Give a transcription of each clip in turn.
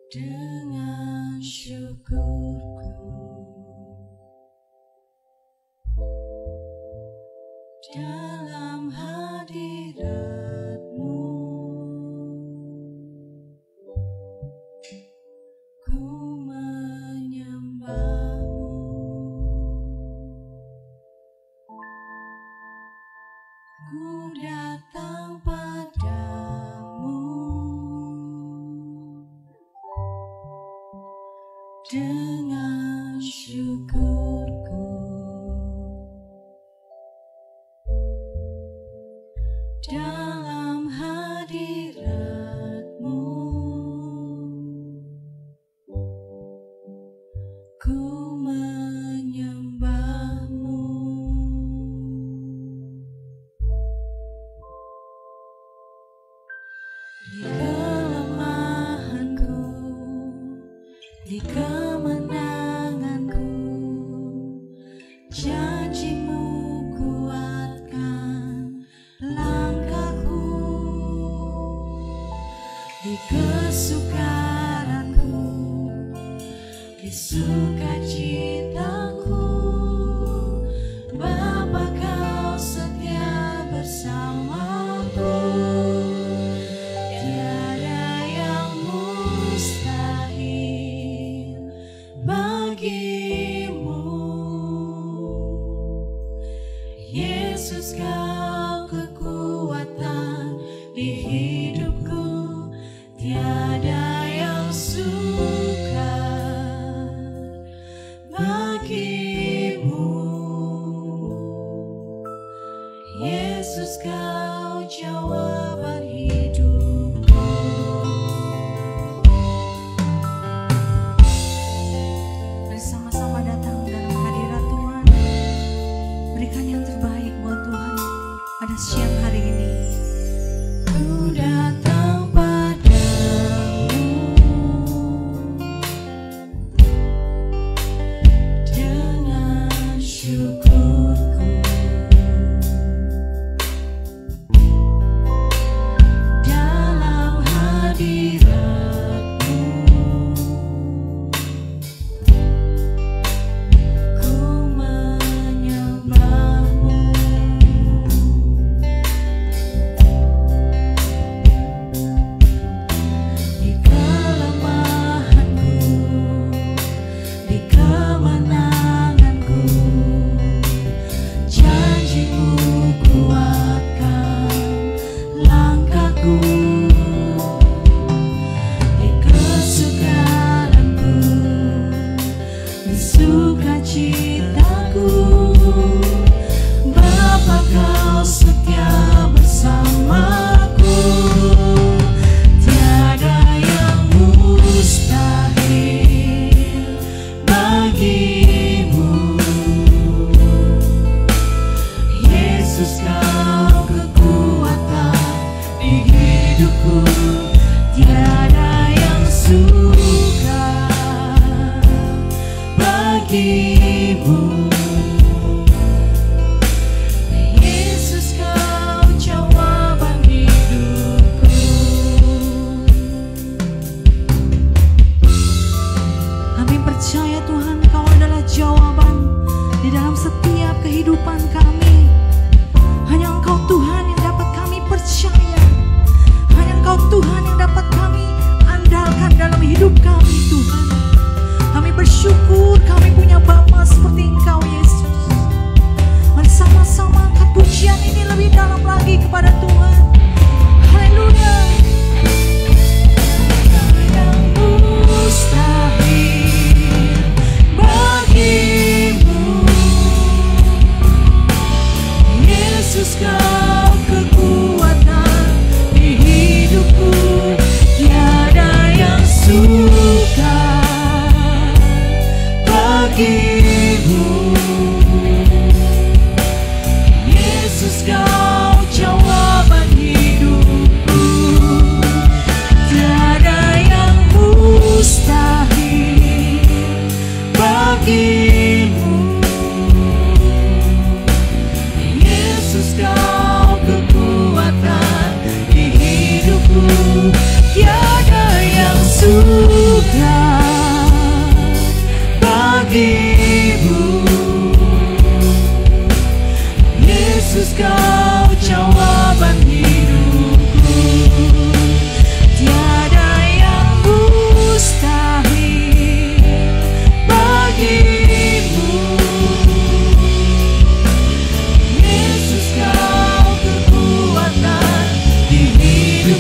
dengan syukurku dalam hadirat-Mu, ku menyembah-Mu, ku datang padamu dengan syukurku dalam hadirat-Mu, ku menyembah-Mu. Di kelemahanku, di kemenanganku, janji-Mu kuatkan langkahku. Di kesukaranku, di sukacitaku, Bapa Kau setia bersamaku. Tiada yang mustahil bagi-Mu. Yesus, Kau kekuatan di hidupku. Tiada yang sukar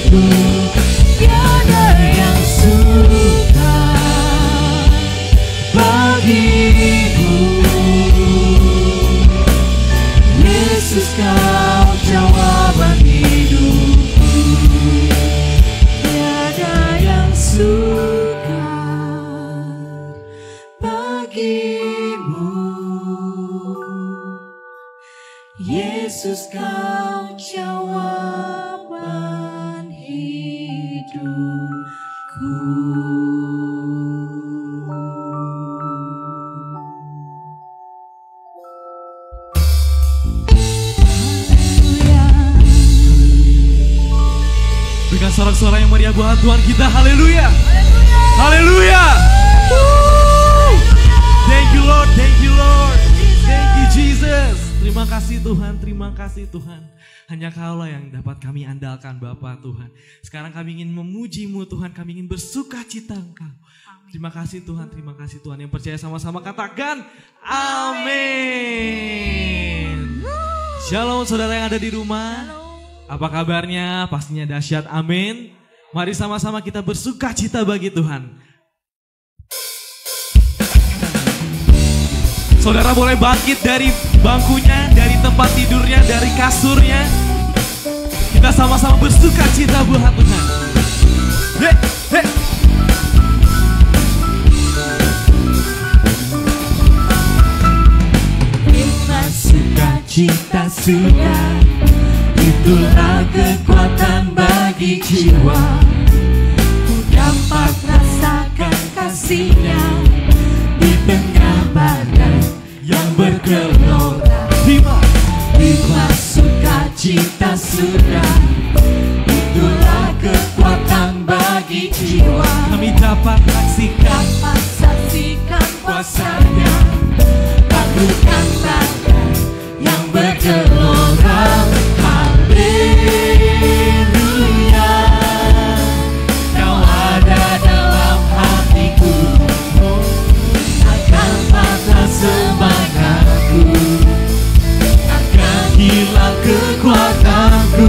diriku, tiada yang sukar bagimu. Yesus, kau jawaban hidupku, tiada yang sukar bagimu. Yesus, kau jawaban hidupku. Berikan sorak-sorai yang meriah buat Tuhan kita. Haleluya. Haleluya. Thank you Lord, thank you Lord. Thank you Jesus. Terima kasih Tuhan, terima kasih Tuhan. Hanya Kaulah yang dapat kami andalkan Bapa Tuhan. Sekarang kami ingin memuji-Mu Tuhan, kami ingin bersuka cita Engkau. Terima kasih Tuhan, terima kasih Tuhan. Yang percaya sama-sama katakan amin. Shalom saudara yang ada di rumah. Apa kabarnya? Pastinya dahsyat, amin. Mari sama-sama kita bersuka cita bagi Tuhan. Saudara boleh bangkit dari bangkunya, dari tempat tidurnya, dari kasurnya. Kita sama-sama bersuka cita buat Tuhan. Hei, hei. Kita sukacita sudah, itulah kekuatan bagi jiwa. Ku dapat rasakan kasih-Nya di tengah badai yang bergelora. Bila sukacita sudah, itulah kekuatan bagi jiwa. Kami dapat saksikan kuasa-Nya, taklukan badai yang bergelora. Haleluya, Kau ada dalam hatiku, takkan patah semangatku, takkan hilang kekuatanku.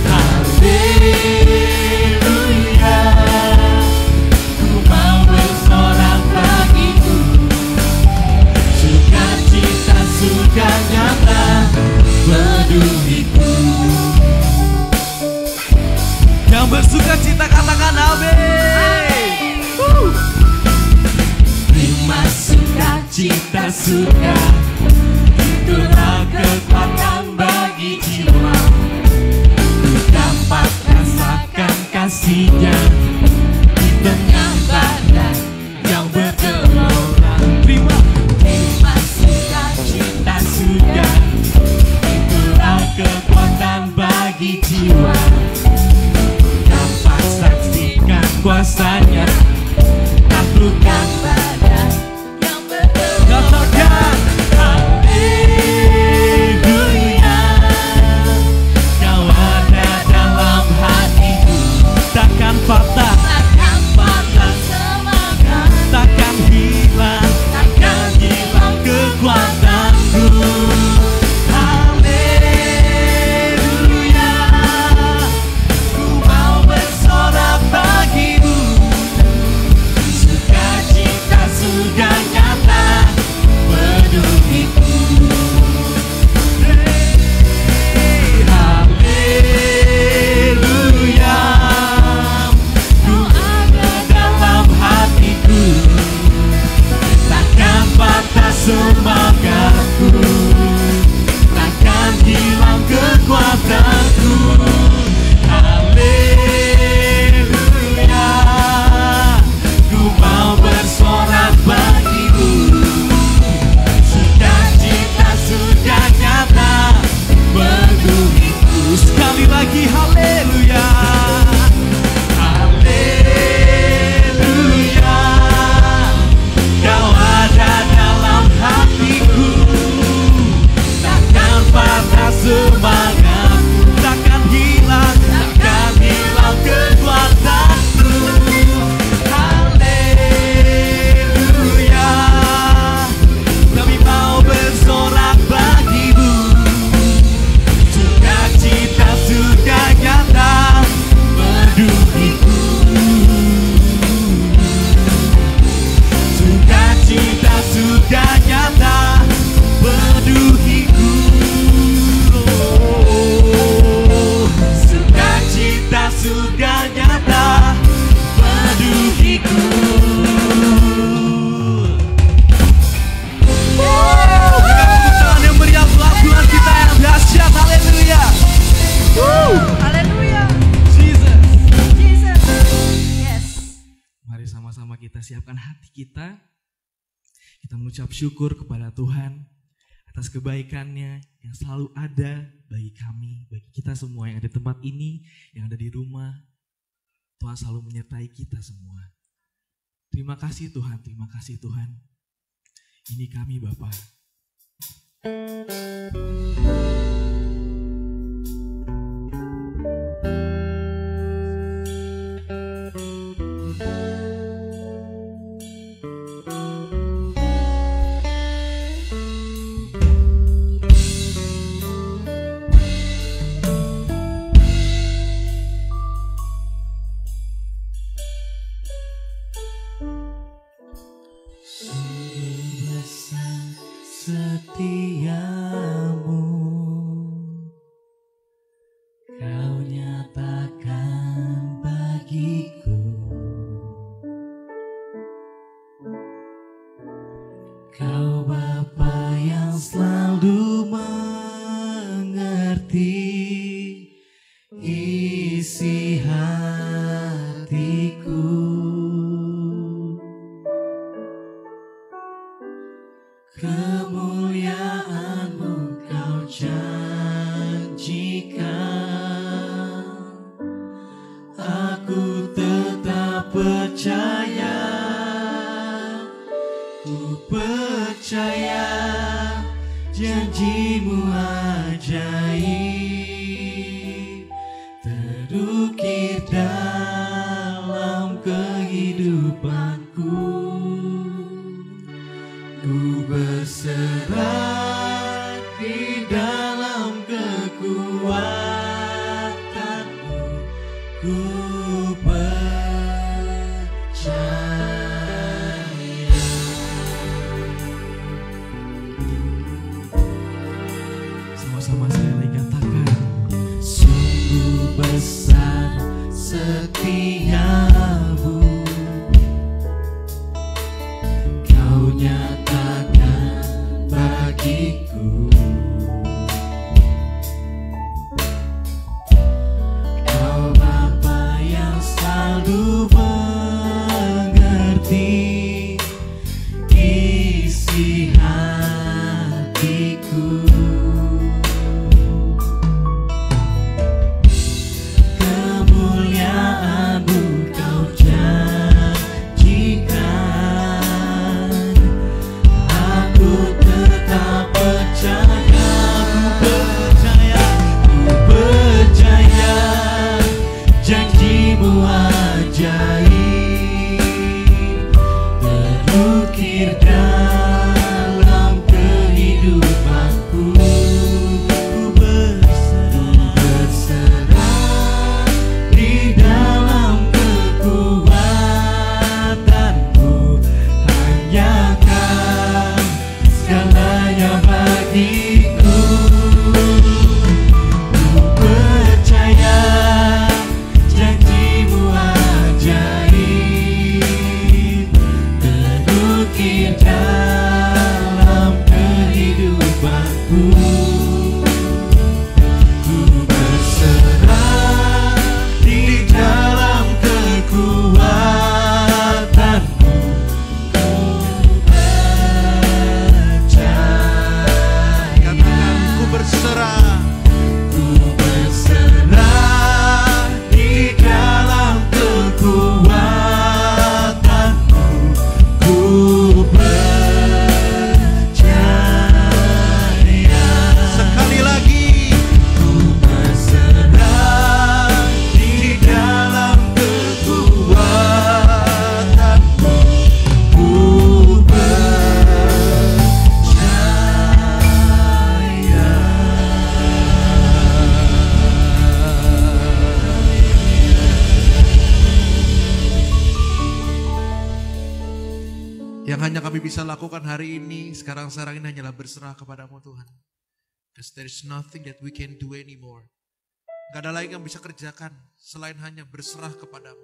Haleluya, ku mau bersorak bagimu, sukacita sudah nyata peduliku. yang bersuka cita katakan amin. Terima sukacita sudah, itulah kekuatan bagi jiwa. Ku dapat rasakan kasih-Nya di tengah badai yang bergelora. Terima sukacita sudah, itulah kekuatan bagi jiwa. Dapat saksikan kuasa-Nya, taklukkan badai yang bergelora. Katakan Haleluya, Kau ada dalam hatiku, takkan patah, takkan patah semangat, takkan hilang takkan hilang kekuatanku. Haleluya, ku mau bersorak bagimu, sama-sama kita siapkan hati kita. Kita mengucap syukur kepada Tuhan atas kebaikannya yang selalu ada bagi kami, bagi kita semua yang ada di tempat ini, yang ada di rumah. Tuhan selalu menyertai kita semua. Terima kasih Tuhan, terima kasih Tuhan. Ini kami Bapa. Setiamu Kau nyatakan bagiku, Kau Bapa yang selalu mengerti isi hatiku. Kemuliaan-Mu Kau janjikan, aku tetap percaya, ku percaya janji-Mu ajaib terukir dalam kehidupanku. Ku berserah di dalam kekuatan-Mu, ku percaya. Sama-sama sekali katakan, sungguh besar setiamu, Kau nyatakan bagiku, Kau Bapa yang selalu mengerti isi hatiku. Kemuliaan-Mu Kau janjikan, aku tetap percaya, ku percaya janji-Mu ajaib terukir dalam kehidupanku. Ku berserah di dalam kekuatan-Mu, hanya Kau segalanya bagiku. Ku percaya janji-Mu ajaib terukir dalam kehidupanku. Ku berserah di dalam kekuatan-Mu, ku percaya. Katakan ku berserah. Ku berserah di dalam kekuatan-Mu, ku percaya. Sekali lagi. Ku berserah di dalam kekuatan-Mu, ku Yang hanya kami bisa lakukan hari ini, sekarang-sekarang ini hanyalah berserah kepadamu Tuhan. Because there is nothing that we can do anymore. Gak ada lagi yang bisa kerjakan selain hanya berserah kepadamu.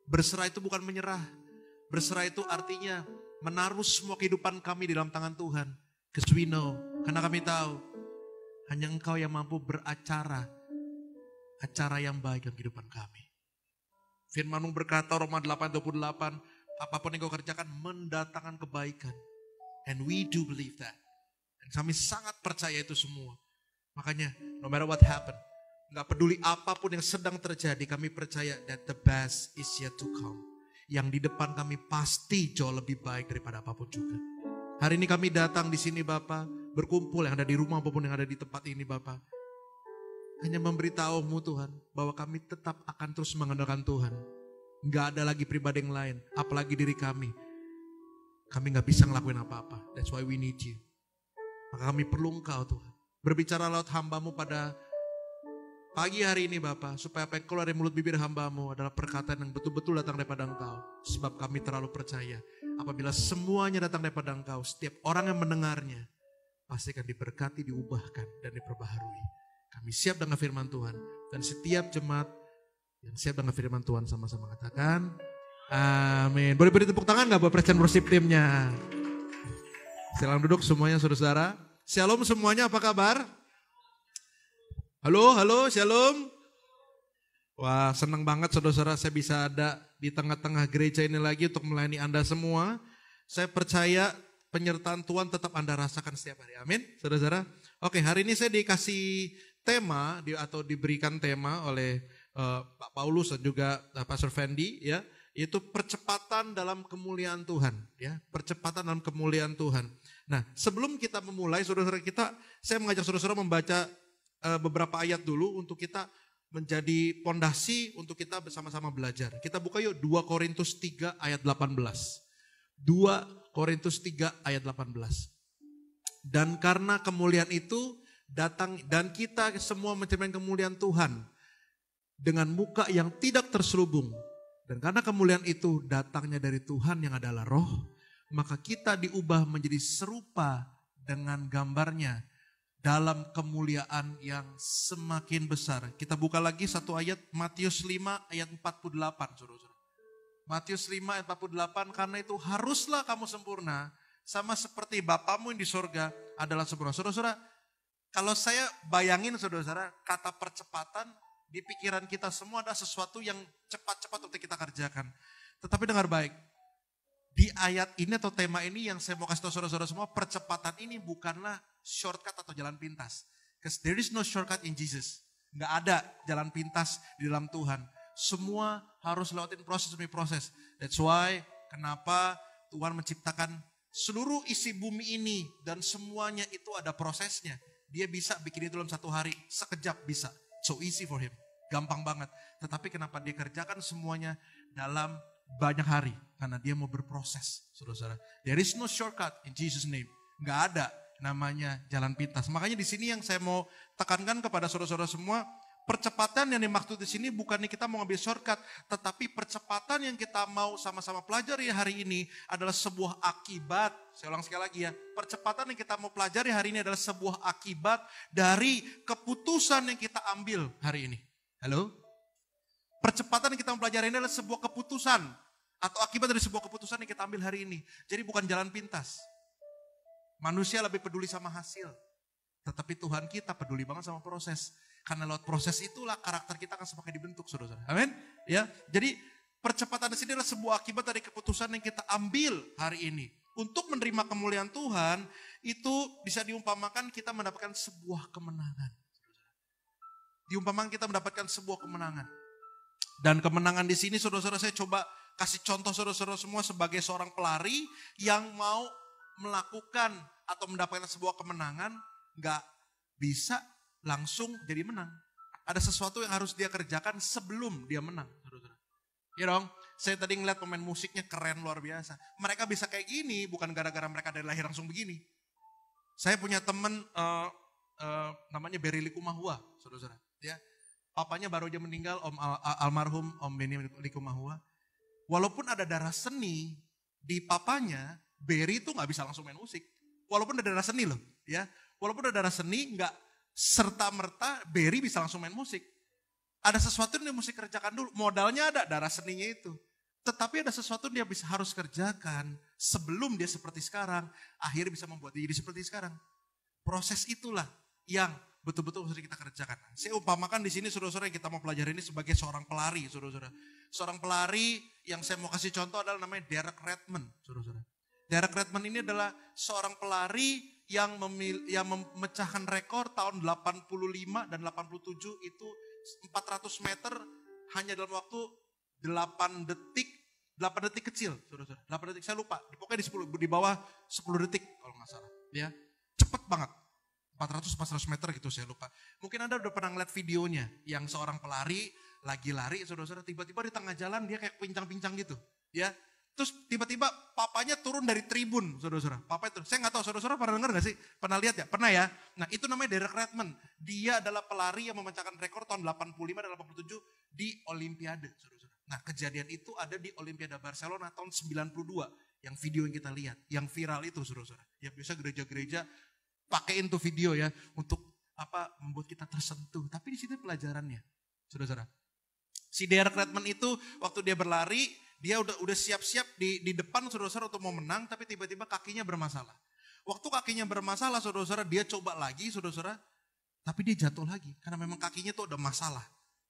Berserah itu bukan menyerah. Berserah itu artinya menaruh semua kehidupan kami di dalam tangan Tuhan. Because we know, karena kami tahu, hanya Engkau yang mampu beracara, acara yang baik dalam kehidupan kami. Firman-Mu berkata Roma 8:28, apapun yang kau kerjakan mendatangkan kebaikan. And we do believe that. Dan kami sangat percaya itu semua. Makanya no matter what happen, gak peduli apapun yang sedang terjadi, kami percaya that the best is yet to come. Yang di depan kami pasti jauh lebih baik daripada apapun juga. Hari ini kami datang di sini Bapa, berkumpul yang ada di rumah maupun yang ada di tempat ini Bapa. Hanya memberitahu-Mu Tuhan, bahwa kami tetap akan terus mengandalkan Tuhan. Gak ada lagi pribadi yang lain, apalagi diri kami. Kami gak bisa ngelakuin apa-apa, that's why we need you. Maka kami perlu Engkau Tuhan. Berbicara lewat hamba-Mu pada pagi hari ini Bapa, supaya apa yang keluar dari mulut bibir hamba-Mu adalah perkataan yang betul-betul datang daripada Engkau. Sebab kami terlalu percaya, apabila semuanya datang daripada Engkau, setiap orang yang mendengarnya, pasti akan diberkati, diubahkan, dan diperbaharui. Kami siap dengan firman Tuhan. Dan setiap jemaat yang siap dengan firman Tuhan sama-sama katakan, amin. Boleh beri tepuk tangan gak buat presiden worship timnya? Silakan duduk semuanya saudara-saudara. Shalom semuanya, apa kabar? Halo, shalom. Wah, senang banget saudara-saudara saya bisa ada di tengah-tengah gereja ini lagi untuk melayani Anda semua. Saya percaya penyertaan Tuhan tetap Anda rasakan setiap hari. Amin, saudara-saudara. Oke, hari ini saya dikasih tema atau diberikan tema oleh Pak Paulus dan juga Pastor Fendi, ya, yaitu percepatan dalam kemuliaan Tuhan, ya, percepatan dalam kemuliaan Tuhan. Nah, sebelum kita memulai, saudara-saudara saya mengajak saudara-saudara membaca beberapa ayat dulu untuk kita menjadi pondasi untuk kita bersama-sama belajar. Kita buka yuk 2 Korintus 3 ayat 18. 2 Korintus 3 ayat 18. Dan karena kemuliaan itu datang dan kita semua mencerminkan kemuliaan Tuhan dengan muka yang tidak terselubung. Dan karena kemuliaan itu datangnya dari Tuhan yang adalah Roh, maka kita diubah menjadi serupa dengan gambarnya dalam kemuliaan yang semakin besar. Kita buka lagi satu ayat, Matius 5 ayat 48, saudara-saudara. Matius 5 ayat 48, karena itu haruslah kamu sempurna, sama seperti Bapamu yang di sorga adalah sempurna. Saudara-saudara, kalau saya bayangin saudara-saudara, kata percepatan di pikiran kita semua ada sesuatu yang cepat-cepat untuk kita kerjakan. Tetapi dengar baik, di ayat ini atau tema ini yang saya mau kasih tahu saudara-saudara semua, percepatan ini bukanlah shortcut atau jalan pintas. Because there is no shortcut in Jesus. Nggak ada jalan pintas di dalam Tuhan. Semua harus lewatin proses demi proses. That's why kenapa Tuhan menciptakan seluruh isi bumi ini dan semuanya itu ada prosesnya. Dia bisa bikin itu dalam 1 hari, sekejap bisa. So easy for him, gampang banget. Tetapi kenapa dia kerjakan semuanya dalam banyak hari? Karena dia mau berproses, saudara-saudara. There is no shortcut in Jesus' name. Gak ada namanya jalan pintas. Makanya di sini yang saya mau tekankan kepada saudara-saudara semua, percepatan yang dimaksud di sini bukannya kita mau ngambil shortcut, tetapi percepatan yang kita mau sama-sama pelajari hari ini adalah sebuah akibat. Saya ulang sekali lagi ya, percepatan yang kita mau pelajari hari ini adalah sebuah akibat dari keputusan yang kita ambil hari ini. Halo? Percepatan yang kita mau pelajari ini adalah sebuah keputusan atau akibat dari sebuah keputusan yang kita ambil hari ini. Jadi bukan jalan pintas. Manusia lebih peduli sama hasil, tetapi Tuhan kita peduli banget sama proses. Karena lewat proses itulah karakter kita akan semakin dibentuk, saudara-saudara. Amin. Ya, jadi percepatan di sini adalah sebuah akibat dari keputusan yang kita ambil hari ini. Untuk menerima kemuliaan Tuhan, itu bisa diumpamakan kita mendapatkan sebuah kemenangan. Diumpamakan kita mendapatkan sebuah kemenangan. Dan kemenangan di sini, saudara-saudara, saya coba kasih contoh saudara-saudara semua sebagai seorang pelari yang mau melakukan atau mendapatkan sebuah kemenangan, nggak bisa langsung jadi menang. Ada sesuatu yang harus dia kerjakan sebelum dia menang. Ya dong, saya tadi ngeliat pemain musiknya keren luar biasa. Mereka bisa kayak gini bukan gara-gara mereka dari lahir langsung begini. Saya punya temen namanya Berry Likumahua, saudara-saudara. Ya, papanya baru aja meninggal, almarhum Om Benny Likumahua. Walaupun ada darah seni di papanya, Berry itu nggak bisa langsung main musik. Walaupun ada darah seni loh, ya. Walaupun ada darah seni, nggak serta-merta Berry bisa langsung main musik. Ada sesuatu yang dia mesti kerjakan dulu. Modalnya ada, darah seninya itu. Tetapi ada sesuatu yang dia harus kerjakan sebelum dia seperti sekarang. Akhirnya bisa membuat dia jadi seperti sekarang. Proses itulah yang betul-betul harus kita kerjakan. Saya umpamakan di sini saudara-saudara yang kita mau pelajari ini sebagai seorang pelari, saudara-saudara. Seorang pelari yang saya mau kasih contoh adalah namanya Derek Redmond, saudara-saudara. Derek Redmond ini adalah seorang pelari yang memecahkan rekor tahun 85 dan 87 itu 400 meter hanya dalam waktu 8 detik kecil, saudara-saudara. 8 detik, saya lupa. Pokoknya di bawah 10 detik kalau nggak salah. Ya, cepet banget. 400 meter gitu, saya lupa. Mungkin Anda udah pernah ngeliat videonya yang seorang pelari lagi lari, saudara-saudara, tiba-tiba di tengah jalan dia kayak pincang-pincang gitu, ya. Terus tiba-tiba papanya turun dari tribun, saudara-saudara. Papanya turun. Saya nggak tahu, saudara-saudara pernah dengar nggak sih? Pernah lihat ya? Pernah ya? Nah, itu namanya Derek Redmond. Dia adalah pelari yang memecahkan rekor tahun 85 dan 87 di Olimpiade, saudara-saudara. Nah, kejadian itu ada di Olimpiade Barcelona tahun 92. Yang video yang kita lihat, yang viral itu, saudara-saudara. Yang biasa gereja-gereja pakein tuh video ya untuk membuat kita tersentuh. Tapi di situ pelajarannya, saudara-saudara. Si Derek Redmond itu waktu dia berlari, dia udah siap-siap di depan saudara-saudara untuk mau menang, tapi tiba-tiba kakinya bermasalah. Waktu kakinya bermasalah, saudara-saudara, dia coba lagi, saudara-saudara, tapi dia jatuh lagi karena memang kakinya tuh ada masalah.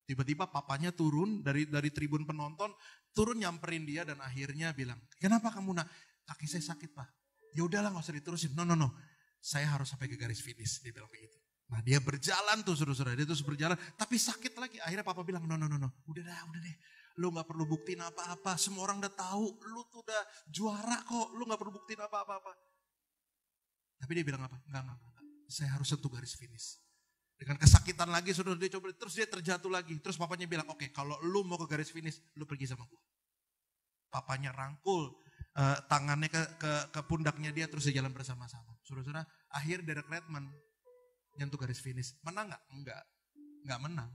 Tiba-tiba papanya turun dari tribun penonton, turun nyamperin dia dan akhirnya bilang, "Kenapa kamu nak? Kaki saya sakit, Pak." "Ya udahlah, nggak usah diterusin." No. Saya harus sampai ke garis finish, dia bilang begitu. Nah, dia berjalan tuh saudara-saudara, dia terus berjalan, tapi sakit lagi. Akhirnya papa bilang, no, udah deh. Lu gak perlu buktiin apa-apa, semua orang udah tahu, lu tuh udah juara kok, lu gak perlu buktiin apa-apa. Tapi dia bilang apa? Enggak. Saya harus sentuh garis finish. Dengan kesakitan lagi, saudara, dia coba, terus dia terjatuh lagi. Terus papanya bilang, oke, kalau lu mau ke garis finish, lu pergi sama gua. Papanya rangkul tangannya ke pundaknya dia, terus dia jalan bersama-sama. Saudara-saudara, akhir Derek Redmond nyentuh garis finish. Menang gak? Enggak menang.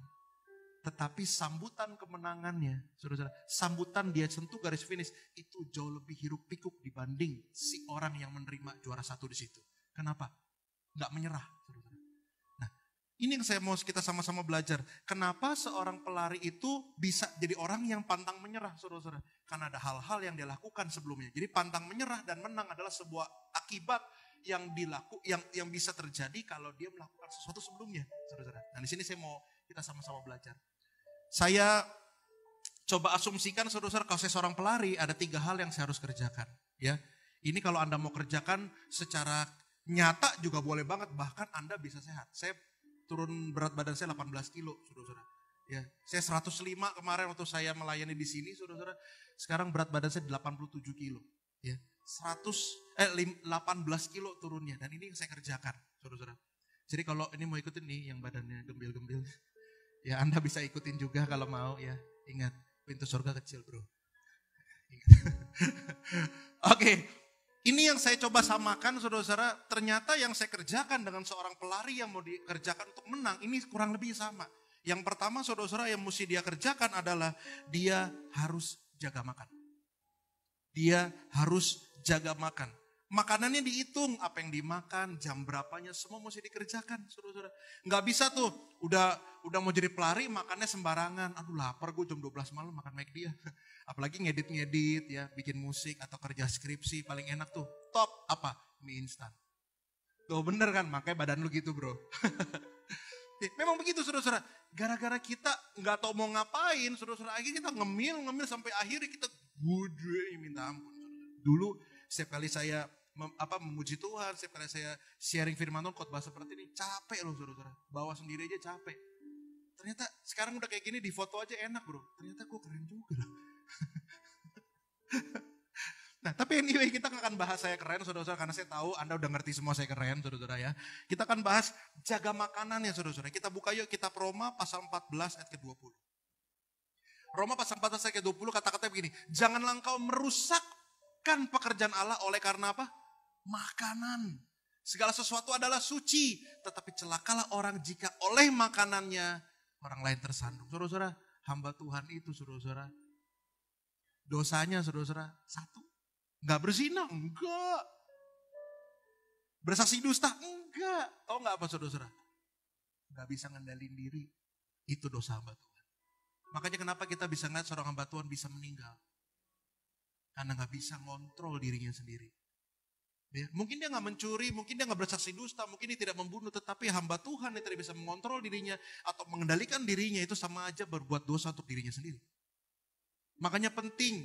Tetapi sambutan kemenangannya, saudara-saudara, sambutan dia sentuh garis finish itu jauh lebih hiruk pikuk dibanding si orang yang menerima juara 1 di situ. Kenapa? Enggak menyerah, saudara-saudara. Nah, ini yang saya mau kita sama-sama belajar. Kenapa seorang pelari itu bisa jadi orang yang pantang menyerah, saudara-saudara? Karena ada hal-hal yang dia lakukan sebelumnya. Jadi pantang menyerah dan menang adalah sebuah akibat yang bisa terjadi kalau dia melakukan sesuatu sebelumnya, saudara-saudara. Nah, di sini saya mau kita sama-sama belajar. Saya coba asumsikan, saudara-saudara, kalau saya seorang pelari ada 3 hal yang saya harus kerjakan. Ya, ini kalau Anda mau kerjakan secara nyata juga boleh banget, bahkan Anda bisa sehat. Saya turun berat badan saya 18 kilo, saudara-saudara. Ya, saya 105 kemarin waktu saya melayani di sini, saudara-saudara. Sekarang berat badan saya 87 kilo. Ya, 18 kilo turunnya, dan ini yang saya kerjakan, saudara-saudara. Jadi kalau ini mau ikutin nih yang badannya gembil-gembil, ya Anda bisa ikutin juga kalau mau ya. Ingat, pintu surga kecil, bro. Ingat. Oke, ini yang saya coba samakan, saudara-saudara. Ternyata yang saya kerjakan dengan seorang pelari yang mau dikerjakan untuk menang, ini kurang lebih sama. Yang pertama, saudara-saudara, yang mesti dia kerjakan adalah dia harus jaga makan. Dia harus jaga makan. Makanannya dihitung, apa yang dimakan, jam berapanya, semua mesti dikerjakan, saudara-saudara. Nggak bisa tuh, udah mau jadi pelari, makannya sembarangan. Aduh lapar gue jam 12 malam makan McD ya. Apalagi ngedit ya, bikin musik atau kerja skripsi, paling enak tuh. Top apa? Mie instan. Tuh bener kan, makanya badan lu gitu bro. Memang begitu saudara-saudara. Gara-gara kita nggak tahu mau ngapain, saudara-saudara, akhirnya kita ngemil sampai akhirnya kita gede minta ampun. Dulu setiap kali saya memuji Tuhan, setiap kali saya sharing firman Tuhan, khotbah seperti ini, capek loh saudara-saudara. Bawa sendiri aja capek. Ternyata sekarang udah kayak gini, di foto aja enak bro. Ternyata gue keren juga. Nah tapi anyway, kita akan bahas saya keren saudara-saudara, karena saya tahu Anda udah ngerti semua saya keren saudara-saudara ya. Kita akan bahas jaga makanannya saudara-saudara. Kita buka yuk kitab Roma pasal 14 ayat ke-20. Roma pasal 14 ayat ke-20 kata-kata begini, janganlah engkau merusakkan pekerjaan Allah oleh karena apa? Makanan. Segala sesuatu adalah suci, tetapi celakalah orang jika oleh makanannya orang lain tersandung. Saudara-saudara, hamba Tuhan itu saudara-saudara, dosanya saudara-saudara, 1. Enggak berzina, enggak. Bersaksi dusta, enggak. Tahu enggak apa saudara-saudara? Enggak bisa ngendalin diri. Itu dosa hamba Tuhan. Makanya kenapa kita bisa ngeliat seorang hamba Tuhan bisa meninggal. Karena enggak bisa ngontrol dirinya sendiri. Ya, mungkin dia nggak mencuri, mungkin dia nggak bersaksi dusta, mungkin dia tidak membunuh, tetapi hamba Tuhan yang tidak bisa mengontrol dirinya atau mengendalikan dirinya itu sama aja berbuat dosa untuk dirinya sendiri. Makanya penting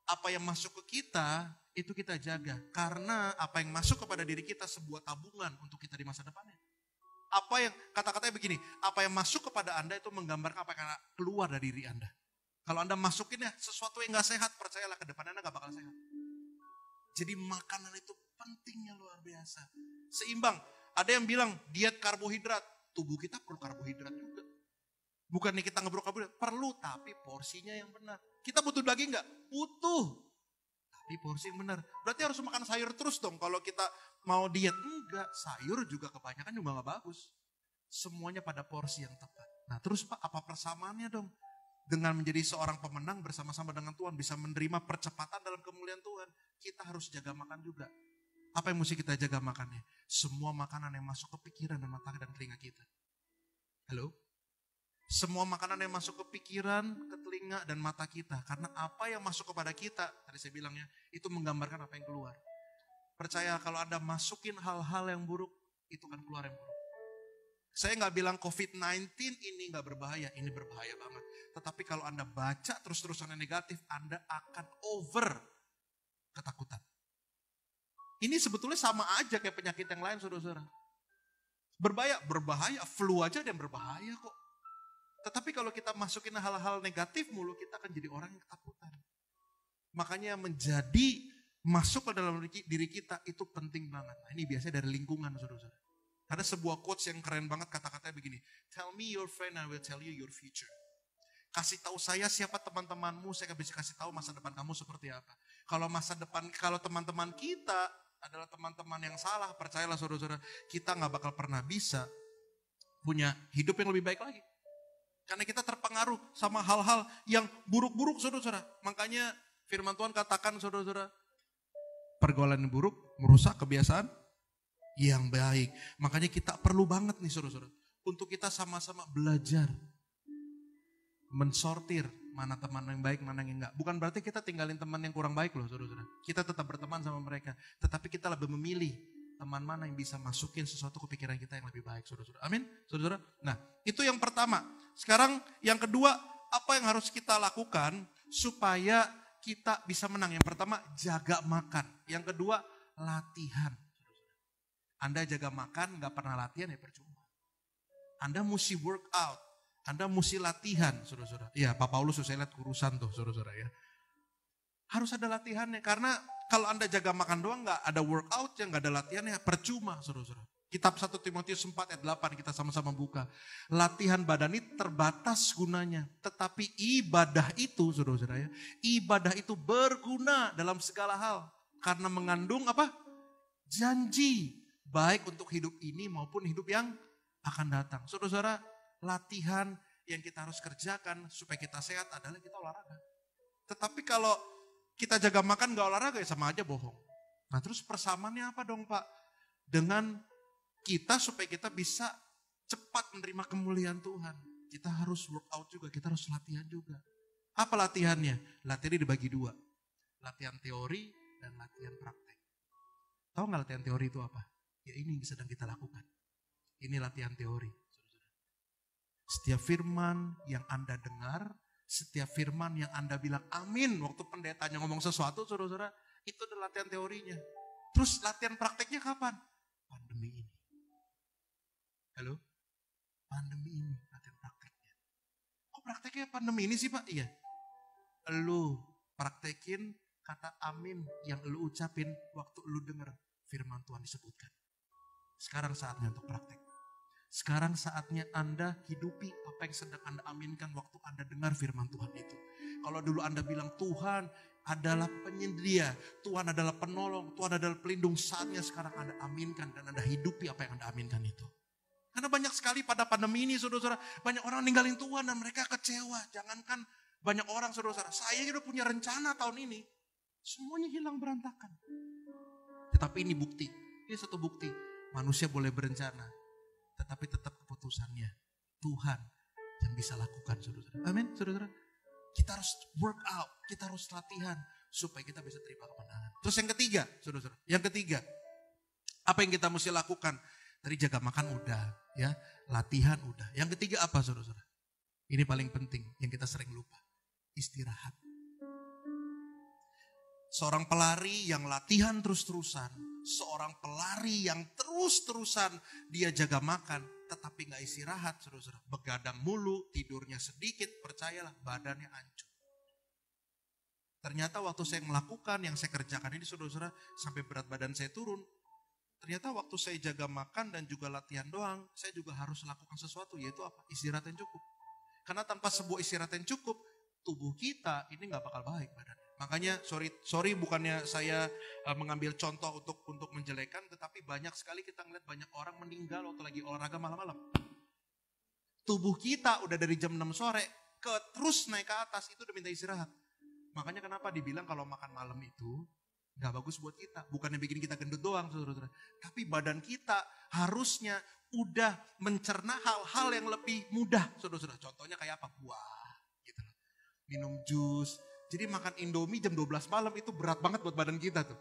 apa yang masuk ke kita itu kita jaga, karena apa yang masuk kepada diri kita sebuah tabungan untuk kita di masa depannya. Apa yang kata-katanya begini, apa yang masuk kepada Anda itu menggambarkan apa yang akan keluar dari diri Anda. Kalau Anda masukin ya sesuatu yang nggak sehat, percayalah ke depan Anda nggak bakal sehat. Jadi makanan itu pentingnya luar biasa. Seimbang. Ada yang bilang diet karbohidrat. Tubuh kita perlu karbohidrat juga. Bukannya kita nggak perlu karbohidrat. Perlu, tapi porsinya yang benar. Kita butuh daging nggak? Butuh. Tapi porsi yang benar. Berarti harus makan sayur terus dong kalau kita mau diet. Enggak, sayur juga kebanyakan juga nggak bagus. Semuanya pada porsi yang tepat. Nah terus Pak, apa persamaannya dong? Dengan menjadi seorang pemenang bersama-sama dengan Tuhan, bisa menerima percepatan dalam kemuliaan Tuhan, kita harus jaga makan juga. Apa yang mesti kita jaga makannya? Semua makanan yang masuk ke pikiran dan mata dan telinga kita. Halo? Semua makanan yang masuk ke pikiran, ke telinga dan mata kita. Karena apa yang masuk kepada kita, tadi saya bilangnya, itu menggambarkan apa yang keluar. Percaya kalau Anda masukin hal-hal yang buruk, itu akan keluar yang buruk. Saya nggak bilang COVID-19 ini nggak berbahaya, ini berbahaya banget. Tetapi kalau Anda baca terus-terusan yang negatif, Anda akan over ketakutan. Ini sebetulnya sama aja kayak penyakit yang lain, saudara-saudara. Berbahaya, flu aja ada yang berbahaya kok. Tetapi kalau kita masukin hal-hal negatif mulu, kita akan jadi orang yang ketakutan. Makanya menjadi masuk ke dalam diri kita itu penting banget. Nah, ini biasanya dari lingkungan, saudara-saudara. Ada sebuah quotes yang keren banget, kata-katanya begini. Tell me your friend, I will tell you your future. Kasih tahu saya siapa teman-temanmu, saya akan bisa kasih tahu masa depan kamu seperti apa. Kalau teman-teman kita adalah teman-teman yang salah, percayalah saudara-saudara, kita nggak bakal pernah bisa punya hidup yang lebih baik lagi. Karena kita terpengaruh sama hal-hal yang buruk-buruk, saudara-saudara. Makanya firman Tuhan katakan, saudara-saudara, pergaulan yang buruk merusak kebiasaan yang baik. Makanya kita perlu banget nih saudara-saudara, untuk kita sama-sama belajar mensortir mana teman yang baik, mana yang enggak. Bukan berarti kita tinggalin teman yang kurang baik loh saudara-saudara. Kita tetap berteman sama mereka, tetapi kita lebih memilih teman mana yang bisa masukin sesuatu ke pikiran kita yang lebih baik, saudara-saudara. Amin, saudara-saudara. Nah, itu yang pertama. Sekarang yang kedua, apa yang harus kita lakukan supaya kita bisa menang? Yang pertama, jaga makan. Yang kedua, latihan. Anda jaga makan, gak pernah latihan ya percuma. Anda mesti work out, Anda mesti latihan, saudara-saudara. Ya, Pak Paulus saya lihat kurusan tuh, saudara-saudara ya. Harus ada latihannya, karena kalau Anda jaga makan doang gak ada workout, yang gak ada latihannya, percuma, saudara-saudara. Kitab 1 Timotius 4 ayat 8 kita sama-sama buka. Latihan badan ini terbatas gunanya, tetapi ibadah itu, saudara-saudara ya, ibadah itu berguna dalam segala hal, karena mengandung apa? Janji. Baik untuk hidup ini maupun hidup yang akan datang. Saudara-saudara, latihan yang kita harus kerjakan supaya kita sehat adalah kita olahraga. Tetapi kalau kita jaga makan gak olahraga ya sama aja bohong. Nah terus persamaannya apa dong Pak? Dengan kita supaya kita bisa cepat menerima kemuliaan Tuhan. Kita harus work out juga, kita harus latihan juga. Apa latihannya? Latihannya dibagi dua. Latihan teori dan latihan praktek. Tahu gak latihan teori itu apa? Ya ini yang sedang kita lakukan. Ini latihan teori. Setiap firman yang Anda dengar, setiap firman yang Anda bilang amin waktu pendetanya ngomong sesuatu, saudara-saudara, itu adalah latihan teorinya. Terus latihan prakteknya kapan? Pandemi ini. Halo? Pandemi ini latihan prakteknya. Kok prakteknya pandemi ini sih Pak? Iya. Lu praktekin kata amin yang lu ucapin waktu lu dengar firman Tuhan disebutkan. Sekarang saatnya untuk praktek. Sekarang saatnya Anda hidupi apa yang sedang Anda aminkan waktu Anda dengar firman Tuhan itu. Kalau dulu Anda bilang Tuhan adalah penyedia, Tuhan adalah penolong, Tuhan adalah pelindung, saatnya sekarang Anda aminkan dan Anda hidupi apa yang Anda aminkan itu. Karena banyak sekali pada pandemi ini saudara-saudara, banyak orang ninggalin Tuhan dan mereka kecewa. Jangankan banyak orang saudara-saudara, saya sudah punya rencana tahun ini, semuanya hilang berantakan. Tetapi ini bukti, ini satu bukti. Manusia boleh berencana, tetapi tetap keputusannya Tuhan yang bisa lakukan, saudara-saudara. Amin, saudara-saudara. Kita harus work out, kita harus latihan supaya kita bisa terima kemenangan. Terus yang ketiga, saudara-saudara, yang ketiga, apa yang kita mesti lakukan? Tadi jaga makan udah, ya, latihan udah. Yang ketiga apa, saudara-saudara? Ini paling penting yang kita sering lupa, istirahat. Seorang pelari yang latihan terus-terusan, seorang pelari yang terus-terusan dia jaga makan, tetapi gak istirahat, saudara-saudara. Begadang mulu, tidurnya sedikit, percayalah badannya hancur. Ternyata waktu saya melakukan yang saya kerjakan ini, saudara-saudara, sampai berat badan saya turun. Ternyata waktu saya jaga makan dan juga latihan doang, saya juga harus lakukan sesuatu, yaitu apa? Istirahat yang cukup. Karena tanpa sebuah istirahat yang cukup, tubuh kita ini gak bakal baik badannya. Makanya sorry bukannya saya mengambil contoh untuk menjelekan, tetapi banyak sekali kita ngeliat banyak orang meninggal waktu lagi olahraga malam-malam. Tubuh kita udah dari jam 6 sore terus naik ke atas, itu udah minta istirahat. Makanya kenapa dibilang kalau makan malam itu gak bagus buat kita. Bukannya bikin kita gendut doang, saudara-saudara. Tapi badan kita harusnya udah mencerna hal-hal yang lebih mudah, saudara-saudara. Contohnya kayak apa? Buah, gitu loh. Minum jus. Jadi makan Indomie jam 12 malam itu berat banget buat badan kita tuh.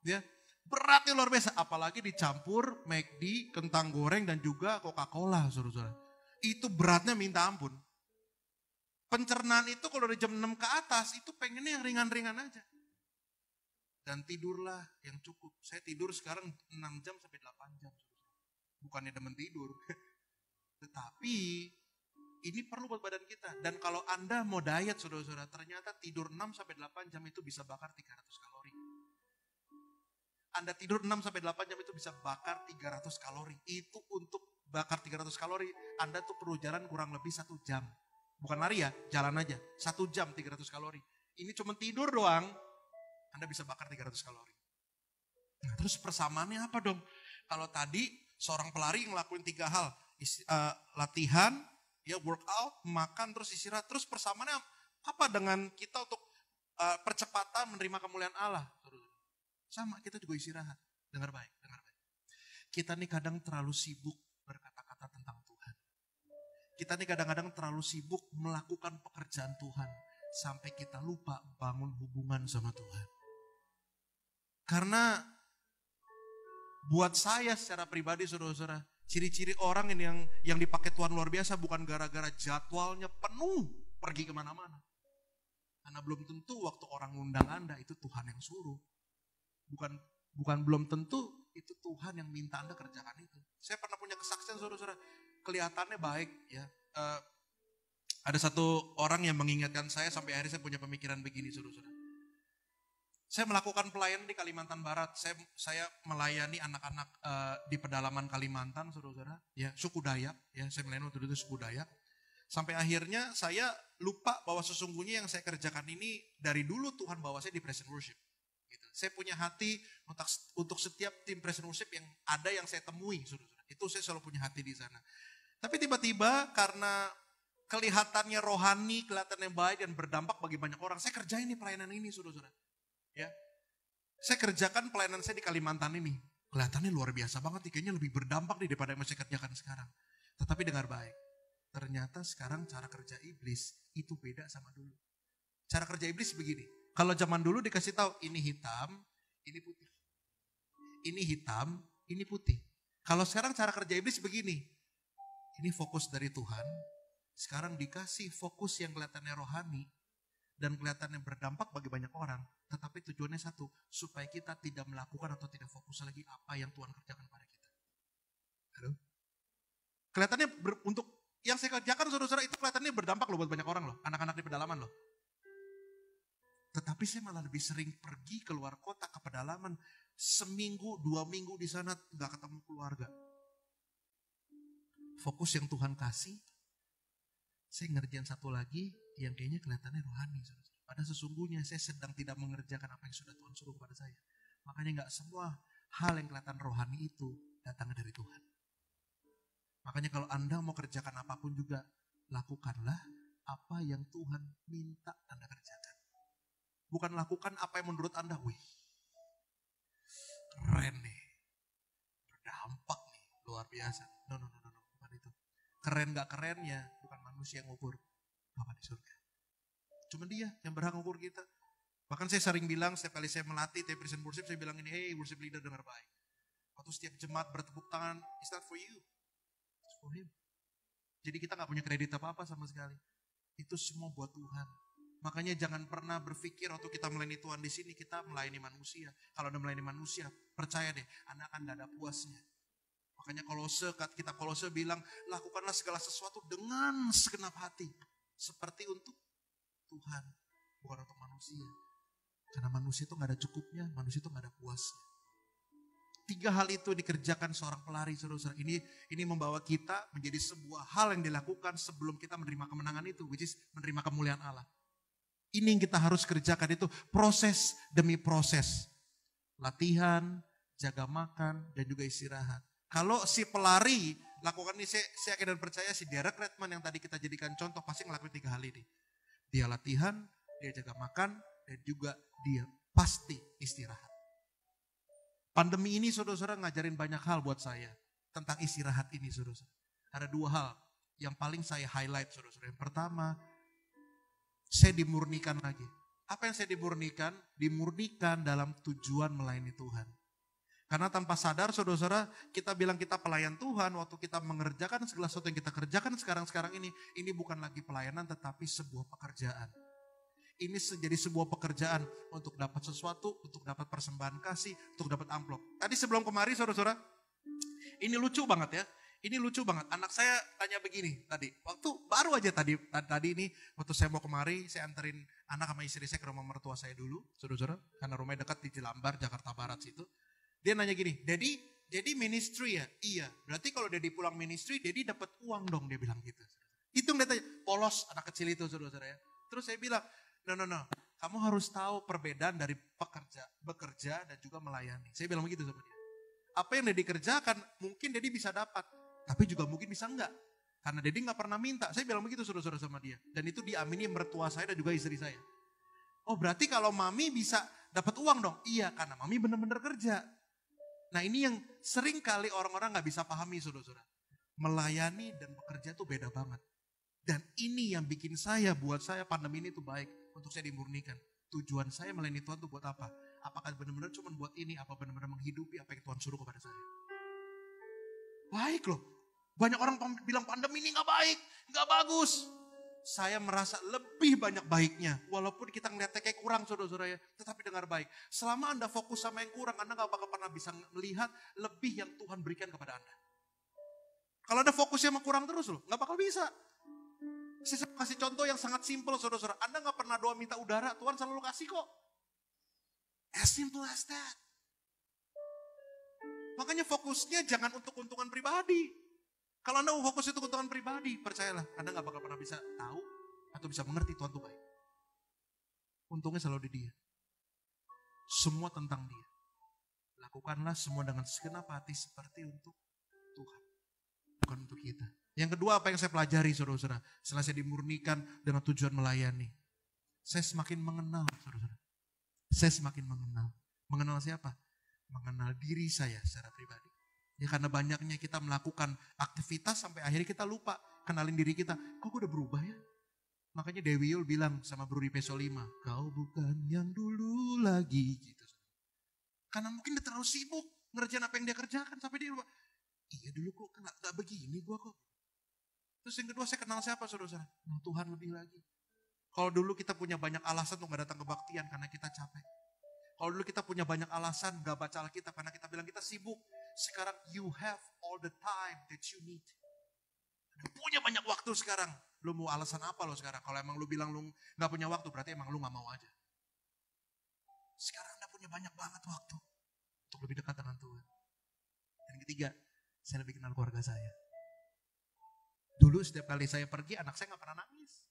Ya, beratnya luar biasa. Apalagi dicampur McD, kentang goreng, dan juga Coca-Cola, saudara-saudara. Itu beratnya minta ampun. Pencernaan itu kalau dari jam 6 ke atas, itu pengennya yang ringan-ringan aja. Dan tidurlah yang cukup. Saya tidur sekarang 6 jam sampai 8 jam. Bukannya demen tidur. Tetapi ini perlu buat badan kita. Dan kalau Anda mau diet, saudara-saudara, ternyata tidur 6 sampai 8 jam itu bisa bakar 300 kalori. Anda tidur 6 sampai 8 jam itu bisa bakar 300 kalori. Itu untuk bakar 300 kalori, Anda tuh perlu jalan kurang lebih 1 jam. Bukan lari ya, jalan aja. 1 jam 300 kalori. Ini cuma tidur doang, Anda bisa bakar 300 kalori. Nah, terus persamaannya apa dong? Kalau tadi seorang pelari ngelakuin 3 hal. Latihan, ya workout, makan, terus istirahat. Terus persamaannya apa dengan kita untuk percepatan menerima kemuliaan Allah? Sama, kita juga istirahat. Dengar baik, dengar baik. Kita nih kadang terlalu sibuk berkata-kata tentang Tuhan. Kita nih kadang-kadang terlalu sibuk melakukan pekerjaan Tuhan. Sampai kita lupa bangun hubungan sama Tuhan. Karena buat saya secara pribadi, saudara-saudara, ciri-ciri orang ini yang dipakai Tuhan luar biasa bukan gara-gara jadwalnya penuh pergi kemana-mana. Karena belum tentu waktu orang ngundang Anda itu Tuhan yang suruh. Bukan belum tentu itu Tuhan yang minta Anda kerjakan itu. Saya pernah punya kesaksian, saudara-saudara, kelihatannya baik ya. Ada satu orang yang mengingatkan saya sampai akhirnya saya punya pemikiran begini, saudara-saudara. Saya melakukan pelayanan di Kalimantan Barat. Saya melayani anak-anak di pedalaman Kalimantan, saudara-saudara. Ya, suku Dayak. Ya, saya melayani waktu itu suku Dayak. Sampai akhirnya saya lupa bahwa sesungguhnya yang saya kerjakan ini dari dulu Tuhan bawa saya di Praise and Worship. Gitu. Saya punya hati untuk setiap tim Praise and Worship yang ada yang saya temui, saudara-saudara. Itu saya selalu punya hati di sana. Tapi tiba-tiba karena kelihatannya rohani, kelihatannya baik dan berdampak bagi banyak orang, saya kerjain nih pelayanan ini, saudara-saudara. Ya, saya kerjakan pelayanan saya di Kalimantan ini. Kelihatannya luar biasa banget nih, kayaknya lebih berdampak nih daripada yang saya kerjakan sekarang. Tetapi dengar baik, ternyata sekarang cara kerja iblis itu beda sama dulu. Cara kerja iblis begini, kalau zaman dulu dikasih tahu ini hitam, ini putih. Ini hitam, ini putih. Kalau sekarang cara kerja iblis begini, ini fokus dari Tuhan, sekarang dikasih fokus yang kelihatannya rohani, dan kelihatannya berdampak bagi banyak orang, tetapi tujuannya satu, supaya kita tidak melakukan atau tidak fokus lagi apa yang Tuhan kerjakan pada kita. Halo? Kelihatannya untuk yang saya kerjakan, saudara-saudara, itu kelihatannya berdampak loh buat banyak orang loh, anak-anak di pedalaman loh. Tetapi saya malah lebih sering pergi keluar kota ke pedalaman, seminggu, 2 minggu di sana gak ketemu keluarga. Fokus yang Tuhan kasih, saya ngerjain satu lagi yang kayaknya kelihatannya rohani. Pada sesungguhnya saya sedang tidak mengerjakan apa yang sudah Tuhan suruh kepada saya. Makanya gak semua hal yang kelihatan rohani itu datangnya dari Tuhan. Makanya kalau Anda mau kerjakan apapun juga, lakukanlah apa yang Tuhan minta Anda kerjakan. Bukan lakukan apa yang menurut Anda, wih, keren nih, berdampak nih, luar biasa. No, bukan itu. Keren gak kerennya, bukan manusia yang ngukur, Bapa di surga. Cuma Dia yang berhak ngukur kita. Bahkan saya sering bilang setiap kali saya melatih tiap present worship, saya bilang ini, hey worship leader dengar baik. Waktu setiap jemaat bertepuk tangan, it's not for you, it's for him. Jadi kita gak punya kredit apa-apa sama sekali. Itu semua buat Tuhan. Makanya jangan pernah berpikir waktu kita melayani Tuhan di sini, kita melayani manusia. Kalau udah melayani manusia, percaya deh, Anda akan gak ada puasnya. Makanya Kolose bilang, lakukanlah segala sesuatu dengan segenap hati. Seperti untuk Tuhan, bukan untuk manusia. Karena manusia itu gak ada cukupnya, manusia itu gak ada puasnya. 3 hal itu dikerjakan seorang pelari, saudara-saudara. Ini membawa kita menjadi sebuah hal yang dilakukan sebelum kita menerima kemenangan itu, which is menerima kemuliaan Allah. Ini yang kita harus kerjakan, itu proses demi proses. Latihan, jaga makan, dan juga istirahat. Kalau si pelari lakukan ini, saya yakin dan percaya si Derek Redmond yang tadi kita jadikan contoh pasti ngelakuin 3 hal ini. Dia latihan, dia jaga makan, dan juga dia pasti istirahat. Pandemi ini saudara-saudara ngajarin banyak hal buat saya tentang istirahat ini saudara-saudara. Ada 2 hal yang paling saya highlight saudara-saudara. Yang pertama, saya dimurnikan lagi. Apa yang saya dimurnikan? Dimurnikan dalam tujuan melayani Tuhan. Karena tanpa sadar saudara-saudara, kita bilang kita pelayan Tuhan waktu kita mengerjakan segala sesuatu yang kita kerjakan sekarang ini bukan lagi pelayanan tetapi sebuah pekerjaan. Ini jadi sebuah pekerjaan untuk dapat sesuatu, untuk dapat persembahan kasih, untuk dapat amplop. Tadi sebelum kemari saudara-saudara, ini lucu banget ya. Ini lucu banget. Anak saya tanya begini tadi. Waktu baru aja tadi ini, waktu saya mau kemari, saya anterin anak sama istri saya ke rumah mertua saya dulu, saudara-saudara. Karena rumahnya dekat di Jelambar, Jakarta Barat situ. Dia nanya gini, Daddy ministry ya? Iya. Berarti kalau Daddy pulang ministry, Daddy dapat uang dong, dia bilang gitu. Itu yang dia tanya, polos anak kecil itu saudara-saudara ya. Terus saya bilang, No. Kamu harus tahu perbedaan dari bekerja dan juga melayani. Saya bilang begitu sama dia. Apa yang Daddy kerjakan mungkin Daddy bisa dapat. Tapi juga mungkin bisa enggak. Karena Daddy gak pernah minta. Saya bilang begitu saudara-saudara sama dia. Dan itu diamini mertua saya dan juga istri saya. Oh berarti kalau mami bisa dapat uang dong? Iya karena mami benar-benar kerja. Nah ini yang sering kali orang-orang gak bisa pahami saudara-saudara. Melayani dan bekerja tuh beda banget. Dan ini yang bikin buat saya pandemi ini tuh baik. Untuk saya dimurnikan. Tujuan saya melayani Tuhan itu buat apa? Apakah benar-benar cuma buat ini? Apa benar-benar menghidupi apa yang Tuhan suruh kepada saya? Baik loh. Banyak orang bilang pandemi ini gak baik. Gak bagus. Saya merasa lebih banyak baiknya. Walaupun kita ngeliatnya kayak kurang saudara-saudara ya. Tetapi dengar baik. Selama Anda fokus sama yang kurang. Anda gak bakal pernah bisa melihat lebih yang Tuhan berikan kepada Anda. Kalau Anda fokusnya sama kurang terus loh. Gak bakal bisa. Saya kasih contoh yang sangat simpel saudara-saudara. Anda gak pernah doa minta udara, Tuhan selalu kasih kok. As simple as that. Makanya fokusnya jangan untuk keuntungan pribadi. Kalau Anda mau fokus itu keuntungan pribadi, percayalah Anda gak bakal pernah bisa tahu atau bisa mengerti Tuhan itu baik. Untungnya selalu di Dia. Semua tentang Dia. Lakukanlah semua dengan segenap hati seperti untuk Tuhan. Bukan untuk kita. Yang kedua apa yang saya pelajari saudara-saudara. Setelah saya dimurnikan dengan tujuan melayani. Saya semakin mengenal saudara-saudara. Saya semakin mengenal. Mengenal siapa? Mengenal diri saya secara pribadi. Ya karena banyaknya kita melakukan aktivitas sampai akhirnya kita lupa kenalin diri kita. Kok gue udah berubah ya? Makanya Dewi Yul bilang sama Bruri Peso 5. Kau bukan yang dulu lagi. Gitu. Karena mungkin dia terlalu sibuk ngerjain apa yang dia kerjakan. Sampai dia lupa. Iya dulu kok gak begini gue kok. Terus yang kedua saya kenal siapa saudara-saudara? Tuhan lebih lagi. Kalau dulu kita punya banyak alasan untuk gak datang kebaktian karena kita capek. Kalau dulu kita punya banyak alasan gak baca Alkitab karena kita bilang kita sibuk. Sekarang you have all the time that you need. Punya banyak waktu sekarang. Lu mau alasan apa lo sekarang? Kalau emang lu bilang lu gak punya waktu berarti emang lu gak mau aja. Sekarang Anda punya banyak banget waktu untuk lebih dekat dengan Tuhan. Dan yang ketiga, saya lebih kenal keluarga saya. Dulu setiap kali saya pergi, anak saya gak pernah nangis.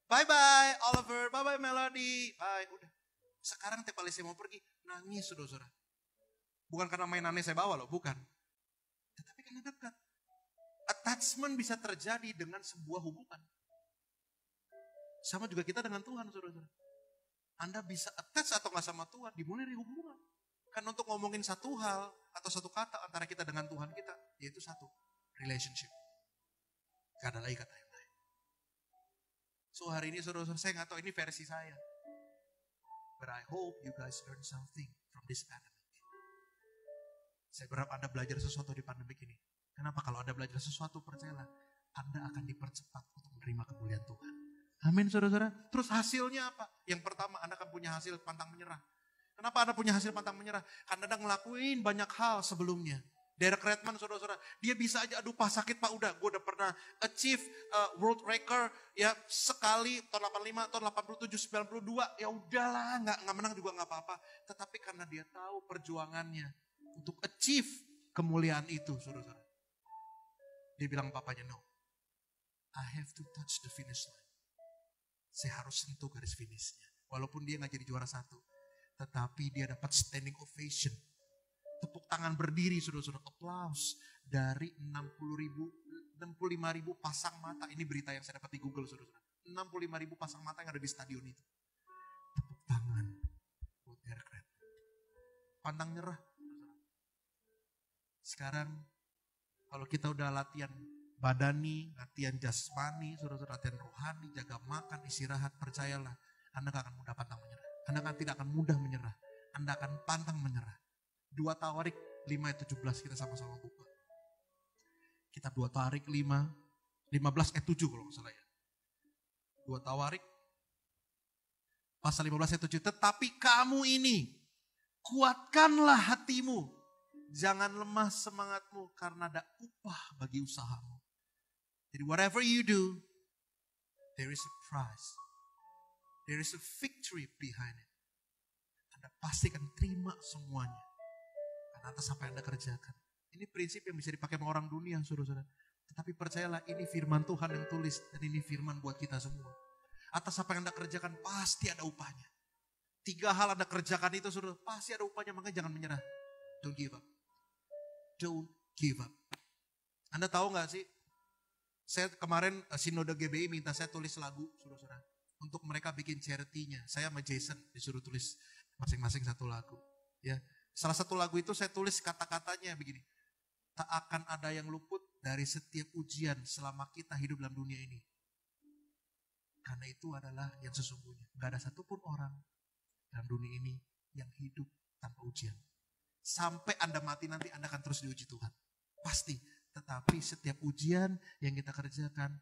Bye-bye Oliver, bye-bye Melody. Bye, udah. Sekarang setiap kali saya mau pergi, nangis saudara-saudara. Bukan karena mainannya saya bawa loh, bukan. Tetapi karena dekat. Attachment bisa terjadi dengan sebuah hubungan. Sama juga kita dengan Tuhan saudara-saudara. Anda bisa attach atau gak sama Tuhan, dimulai dari hubungan. Kan untuk ngomongin satu hal atau satu kata antara kita dengan Tuhan kita, yaitu satu, relationship. Gak ada lagi kata yang lain. So hari ini saudara-saudara, saya gak tahu ini versi saya. But I hope you guys learn something from this pandemic. Saya berharap Anda belajar sesuatu di pandemik ini. Kenapa? Kalau Anda belajar sesuatu, percayalah, Anda akan dipercepat untuk menerima kemuliaan Tuhan. Amin, saudara-saudara. Terus hasilnya apa? Yang pertama, Anda akan punya hasil pantang menyerah. Kenapa Anda punya hasil pantang menyerah? Karena Anda ngelakuin banyak hal sebelumnya. Derek Redmond, saudara-saudara, dia bisa aja, aduh pak sakit pak, udah, gue udah pernah achieve world record ya sekali tahun 85, tahun 87, 92, ya udahlah, nggak menang juga nggak apa-apa. Tetapi karena dia tahu perjuangannya untuk achieve kemuliaan itu, saudara-saudara, dia bilang papanya, no, I have to touch the finish line. Saya harus sentuh garis finishnya. Walaupun dia nggak jadi juara satu, tetapi dia dapat standing ovation. Tepuk tangan berdiri, saudara-saudara, applause dari 65.000 pasang mata. Ini berita yang saya dapat di Google, saudara-saudara. 65.000 pasang mata yang ada di stadion itu. Tepuk tangan buat Derek Redmond. Pantang nyerah. Sekarang kalau kita udah latihan badani, latihan jasmani, saudara-saudara, latihan rohani, jaga makan, istirahat, percayalah, Anda gak akan mudah pantang menyerah. Anda tidak akan mudah menyerah. Anda akan pantang menyerah. 2 Tawarik 5 ayat 17 kita sama-sama buka. Kita 2 Tawarik 15 ayat 7 kalau nggak salah ya. 2 Tawarik pasal 15 ayat 7. Tetapi kamu ini, kuatkanlah hatimu. Jangan lemah semangatmu karena ada upah bagi usahamu. Jadi whatever you do, there is a prize. There is a victory behind it. Anda pasti akan terima semuanya. Atas apa yang Anda kerjakan. Ini prinsip yang bisa dipakai sama orang dunia, saudara-saudara. Tetapi percayalah, ini firman Tuhan yang tulis. Dan ini firman buat kita semua. Atas apa yang Anda kerjakan, pasti ada upahnya. 3 hal Anda kerjakan itu, saudara, pasti ada upahnya. Makanya jangan menyerah. Don't give up. Don't give up. Anda tahu gak sih? Saya kemarin, Sinode GBI minta saya tulis lagu, saudara-saudara. Untuk mereka bikin charity-nya. Saya sama Jason disuruh tulis masing-masing satu lagu. Ya. Salah satu lagu itu saya tulis kata-katanya begini. Tak akan ada yang luput dari setiap ujian selama kita hidup dalam dunia ini. Karena itu adalah yang sesungguhnya. Gak ada satupun orang dalam dunia ini yang hidup tanpa ujian. Sampai Anda mati nanti Anda akan terus diuji Tuhan. Pasti. Tetapi setiap ujian yang kita kerjakan,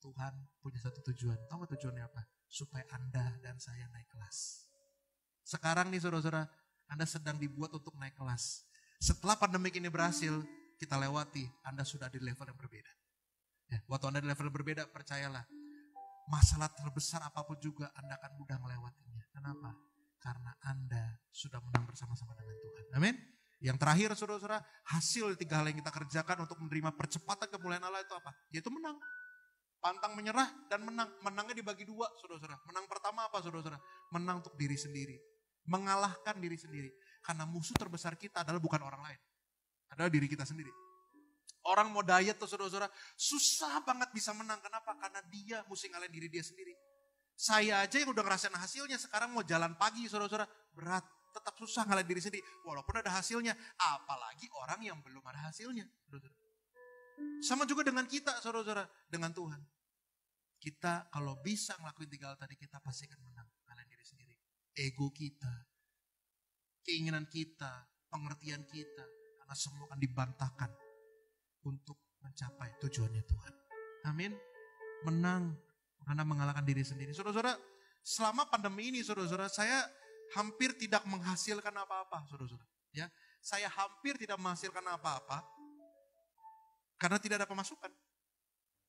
Tuhan punya satu tujuan. Tahu gak tujuannya apa? Supaya Anda dan saya naik kelas. Sekarang nih saudara-saudara, Anda sedang dibuat untuk naik kelas. Setelah pandemik ini berhasil, kita lewati, Anda sudah di level yang berbeda. Ya, waktu Anda di level yang berbeda, percayalah, masalah terbesar apapun juga Anda akan mudah melewatinya. Kenapa? Karena Anda sudah menang bersama-sama dengan Tuhan. Amin. Yang terakhir, saudara-saudara, hasil 3 hal yang kita kerjakan untuk menerima percepatan kemuliaan Allah itu apa? Yaitu menang. Pantang menyerah dan menang. Menangnya dibagi 2, saudara-saudara. Menang pertama apa, saudara-saudara? Menang untuk diri sendiri. Mengalahkan diri sendiri. Karena musuh terbesar kita adalah bukan orang lain. Adalah diri kita sendiri. Orang mau diet tuh saudara-saudara, susah banget bisa menang. Kenapa? Karena dia mesti ngalahin diri dia sendiri. Saya aja yang udah ngerasain hasilnya, sekarang mau jalan pagi saudara-saudara, berat. Tetap susah ngalahin diri sendiri. Walaupun ada hasilnya, apalagi orang yang belum ada hasilnya. Saudara-saudara. Sama juga dengan kita saudara-saudara, dengan Tuhan. Kita kalau bisa ngelakuin 3 hal tadi, kita pasti akan menang. Ngalahin diri sendiri. Ego kita, keinginan kita, pengertian kita, karena semua akan dibantahkan untuk mencapai tujuannya Tuhan. Amin. Menang karena mengalahkan diri sendiri. Saudara-saudara, selama pandemi ini saudara-saudara, saya hampir tidak menghasilkan apa-apa, saudara-saudara. Ya, saya hampir tidak menghasilkan apa-apa karena tidak ada pemasukan.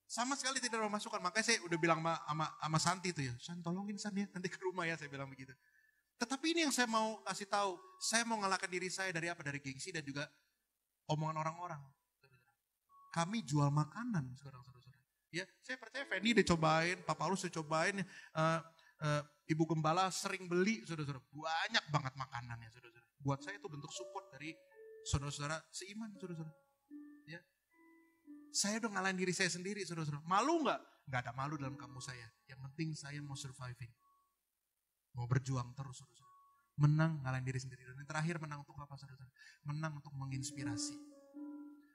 Sama sekali tidak ada pemasukan. Makanya saya udah bilang sama Santi itu ya, San tolongin San ya, nanti ke rumah ya, saya bilang begitu. Tetapi ini yang saya mau kasih tahu, saya mau ngalahkan diri saya dari apa? Dari gengsi dan juga omongan orang-orang. Kami jual makanan sekarang, saudara-saudara. Ya, saya percaya Fendi udah cobain, Pak Paulus udah cobain, Ibu Gembala sering beli, saudara-saudara. Banyak banget makanannya, saudara-saudara. Buat saya itu bentuk support dari saudara-saudara seiman, saudara-saudara. Ya, saya udah ngalahin diri saya sendiri, saudara-saudara. Malu nggak? Nggak ada malu dalam kamu saya. Yang penting saya mau surviving. Mau berjuang terus, saudara-saudara. Menang, ngalahin diri sendiri. Dan yang terakhir, menang untuk apa, saudara-saudara? Menang untuk menginspirasi.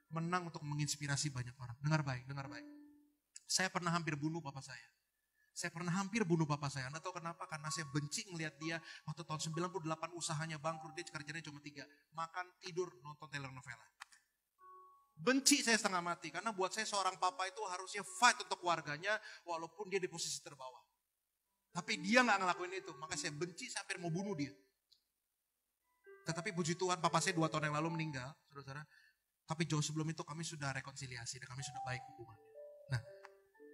Menang untuk menginspirasi banyak orang. Dengar baik, dengar baik. Saya pernah hampir bunuh papa saya. Saya pernah hampir bunuh papa saya. Anda tahu kenapa? Karena saya benci ngelihat dia waktu tahun 98 usahanya bangkrut. Dia kerjanya cuma 3. Makan, tidur, nonton telenovela. Benci saya setengah mati. Karena buat saya seorang papa itu harusnya fight untuk keluarganya walaupun dia di posisi terbawah. Tapi dia gak ngelakuin itu. Maka saya benci, saya hampir mau bunuh dia. Tetapi puji Tuhan papa saya 2 tahun yang lalu meninggal. Saudara-saudara. Tapi jauh sebelum itu kami sudah rekonsiliasi dan kami sudah baik hubungannya. Nah,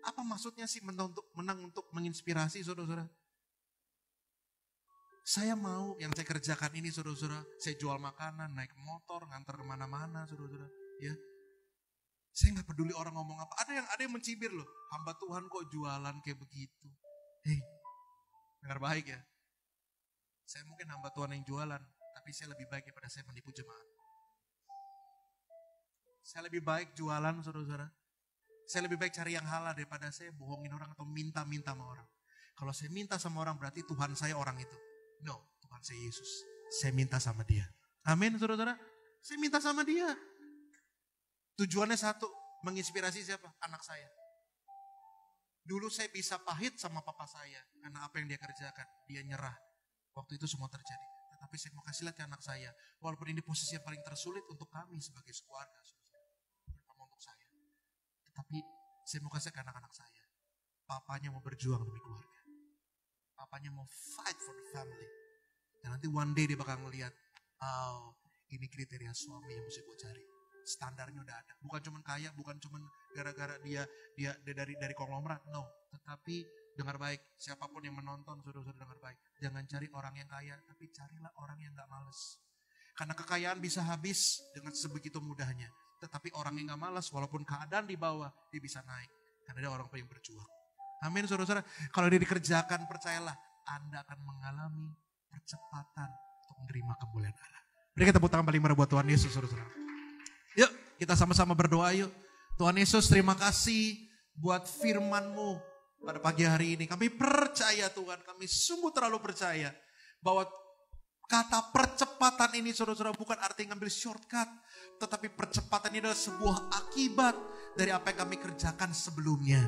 apa maksudnya sih menang untuk menginspirasi saudara-saudara? Saya mau yang saya kerjakan ini saudara-saudara. Saya jual makanan, naik motor, ngantar kemana-mana saudara-saudara. Ya, saya nggak peduli orang ngomong apa. Ada yang mencibir loh. Hamba Tuhan kok jualan kayak begitu. Hei, dengar baik ya. Saya mungkin hamba Tuhan yang jualan, tapi saya lebih baik daripada saya menipu jemaat. Saya lebih baik jualan saudara-saudara. Saya lebih baik cari yang halal daripada saya bohongin orang atau minta-minta sama orang. Kalau saya minta sama orang berarti Tuhan saya orang itu. No, Tuhan saya Yesus. Saya minta sama dia. Amin saudara-saudara. Saya minta sama dia. Tujuannya satu, menginspirasi siapa? Anak saya. Dulu saya bisa pahit sama papa saya. Karena apa yang dia kerjakan, dia nyerah. Waktu itu semua terjadi. Tetapi saya mau kasih lihat ke anak saya. Walaupun ini posisi yang paling tersulit untuk kami sebagai keluarga. Terutama untuk saya. Tapi saya mau kasih ke anak-anak saya. Papanya mau berjuang demi keluarga. Papanya mau fight for the family. Dan nanti one day dia bakal ngelihat, oh ini kriteria suami yang mesti gue cari. Standarnya udah ada. Bukan cuma kaya, bukan cuma gara-gara dia dari konglomerat. No, tetapi dengar baik. Siapapun yang menonton, saudara-saudara dengar baik. Jangan cari orang yang kaya, tapi carilah orang yang gak males. Karena kekayaan bisa habis dengan sebegitu mudahnya. Tetapi orang yang gak malas, walaupun keadaan di bawah, dia bisa naik. Karena dia orang yang berjuang. Amin saudara-saudara. Kalau dia dikerjakan, percayalah, Anda akan mengalami percepatan untuk menerima kemuliaan Allah. Beri kita tepuk tangan paling meriah buat Tuhan Yesus saudara-saudara. Yuk kita sama-sama berdoa yuk. Tuhan Yesus terima kasih buat firman-Mu pada pagi hari ini. Kami percaya Tuhan, kami sungguh terlalu percaya bahwa kata percepatan ini saudara-saudara bukan arti ngambil shortcut. Tetapi percepatan ini adalah sebuah akibat dari apa yang kami kerjakan sebelumnya.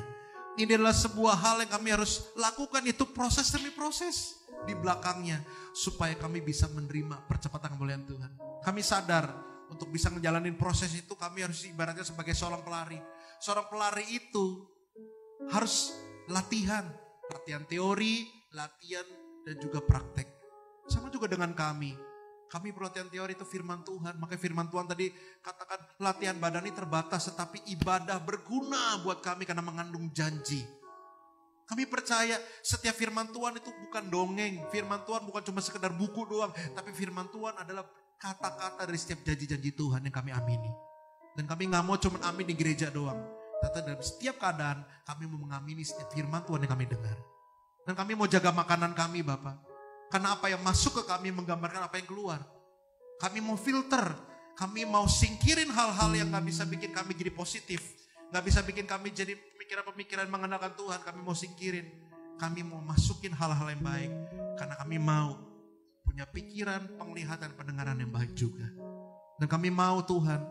Ini adalah sebuah hal yang kami harus lakukan, itu proses demi proses di belakangnya. Supaya kami bisa menerima percepatan kemuliaan Tuhan. Kami sadar untuk bisa ngejalanin proses itu kami harus ibaratnya sebagai seorang pelari. Seorang pelari itu harus latihan teori, latihan dan juga praktek. Sama juga dengan kami. Kami perlatihan teori itu firman Tuhan. Makanya firman Tuhan tadi katakan latihan badan ini terbatas. Tetapi ibadah berguna buat kami karena mengandung janji. Kami percaya setiap firman Tuhan itu bukan dongeng. Firman Tuhan bukan cuma sekedar buku doang. Tapi firman Tuhan adalah kata-kata dari setiap janji-janji Tuhan yang kami amini. Dan kami gak mau cuma amin di gereja doang. Tetapi dalam setiap keadaan kami mau mengamini setiap firman Tuhan yang kami dengar. Dan kami mau jaga makanan kami Bapak. Karena apa yang masuk ke kami menggambarkan apa yang keluar. Kami mau filter. Kami mau singkirin hal-hal yang gak bisa bikin kami jadi positif. Gak bisa bikin kami jadi pemikiran-pemikiran mengenalkan Tuhan. Kami mau singkirin. Kami mau masukin hal-hal yang baik. Karena kami mau punya pikiran, penglihatan, pendengaran yang baik juga. Dan kami mau Tuhan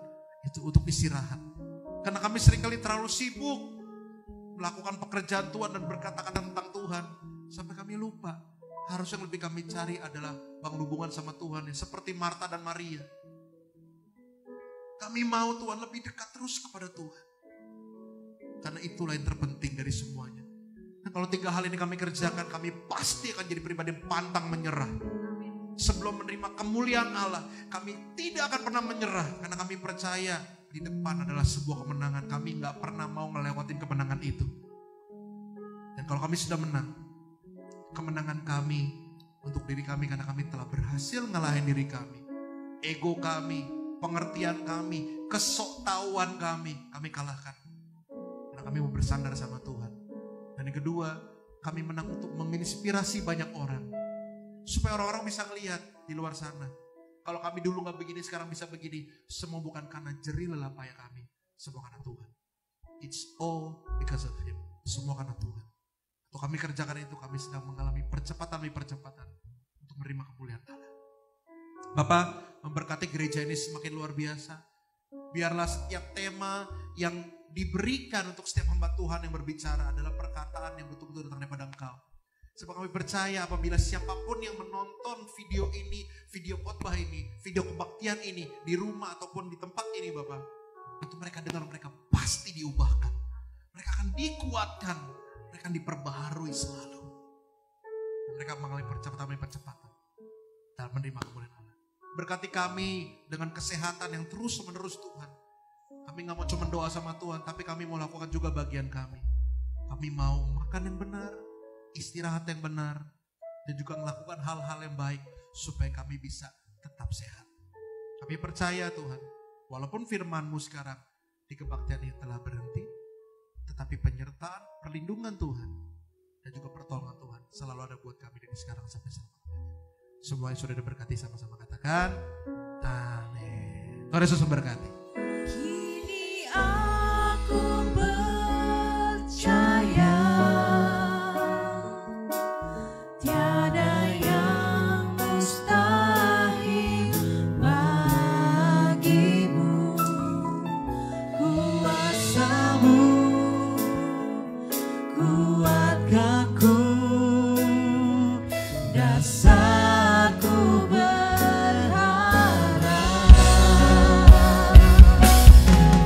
itu untuk istirahat. Karena kami seringkali terlalu sibuk melakukan pekerjaan Tuhan dan berkata-kata tentang Tuhan. Sampai kami lupa. Harus yang lebih kami cari adalah bangun hubungan sama Tuhan ya, seperti Marta dan Maria. Kami mau Tuhan lebih dekat terus kepada Tuhan. Karena itulah yang terpenting dari semuanya. Dan kalau 3 hal ini kami kerjakan, kami pasti akan jadi pribadi yang pantang menyerah. Sebelum menerima kemuliaan Allah, kami tidak akan pernah menyerah. Karena kami percaya di depan adalah sebuah kemenangan. Kami gak pernah mau ngelewatin kemenangan itu. Dan kalau kami sudah menang, kemenangan kami untuk diri kami karena kami telah berhasil ngalahin diri kami. Ego kami, pengertian kami, kesoktahuan kami kalahkan. Karena kami mau bersandar sama Tuhan. Dan yang kedua, kami menang untuk menginspirasi banyak orang. Supaya orang-orang bisa ngelihat di luar sana. Kalau kami dulu gak begini, sekarang bisa begini. Semua bukan karena jerih lelah payah kami. Semua karena Tuhan. It's all because of Him. Semua karena Tuhan. Untuk kami kerjakan itu, kami sedang mengalami percepatan demi percepatan untuk menerima kemuliaan Allah. Bapak memberkati gereja ini semakin luar biasa. Biarlah setiap tema yang diberikan untuk setiap hamba Tuhan yang berbicara adalah perkataan yang betul-betul datang daripada Engkau. Sebab kami percaya apabila siapapun yang menonton video ini, video khotbah ini, video kebaktian ini, di rumah ataupun di tempat ini Bapak, itu mereka dengar, mereka pasti diubahkan. Mereka akan dikuatkan, mereka akan diperbaharui selalu. Mereka mengalami percepatan dalam menerima kemuliaan Allah. Berkati kami dengan kesehatan yang terus menerus Tuhan. Kami gak mau cuma doa sama Tuhan, tapi kami mau lakukan juga bagian kami. Kami mau makan yang benar, istirahat yang benar, dan juga melakukan hal-hal yang baik supaya kami bisa tetap sehat. Kami percaya Tuhan, walaupun firman-Mu sekarang di kebaktian ini telah berhenti, tetapi penyertaan, perlindungan Tuhan, dan juga pertolongan Tuhan selalu ada buat kami dari sekarang sampai selama-lamanya. Semua yang sudah diberkati sama-sama katakan, amin. Tuhan Yesus memberkati. Kini aku percaya tiada yang mustahil bagimu. Kuasa-Mu kuatkanku, dasarku berharap.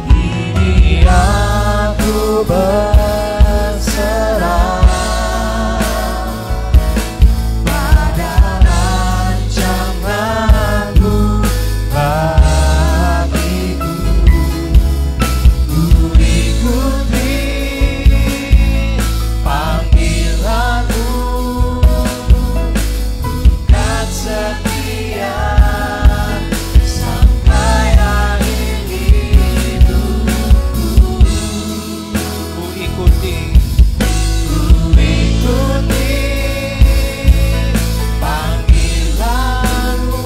Kini aku berserah pada rancangan-Mu bagiku. Ku ikuti panggilan-Mu, bukan setia sampai akhir hidupku. Ku ikuti panggilan-Mu,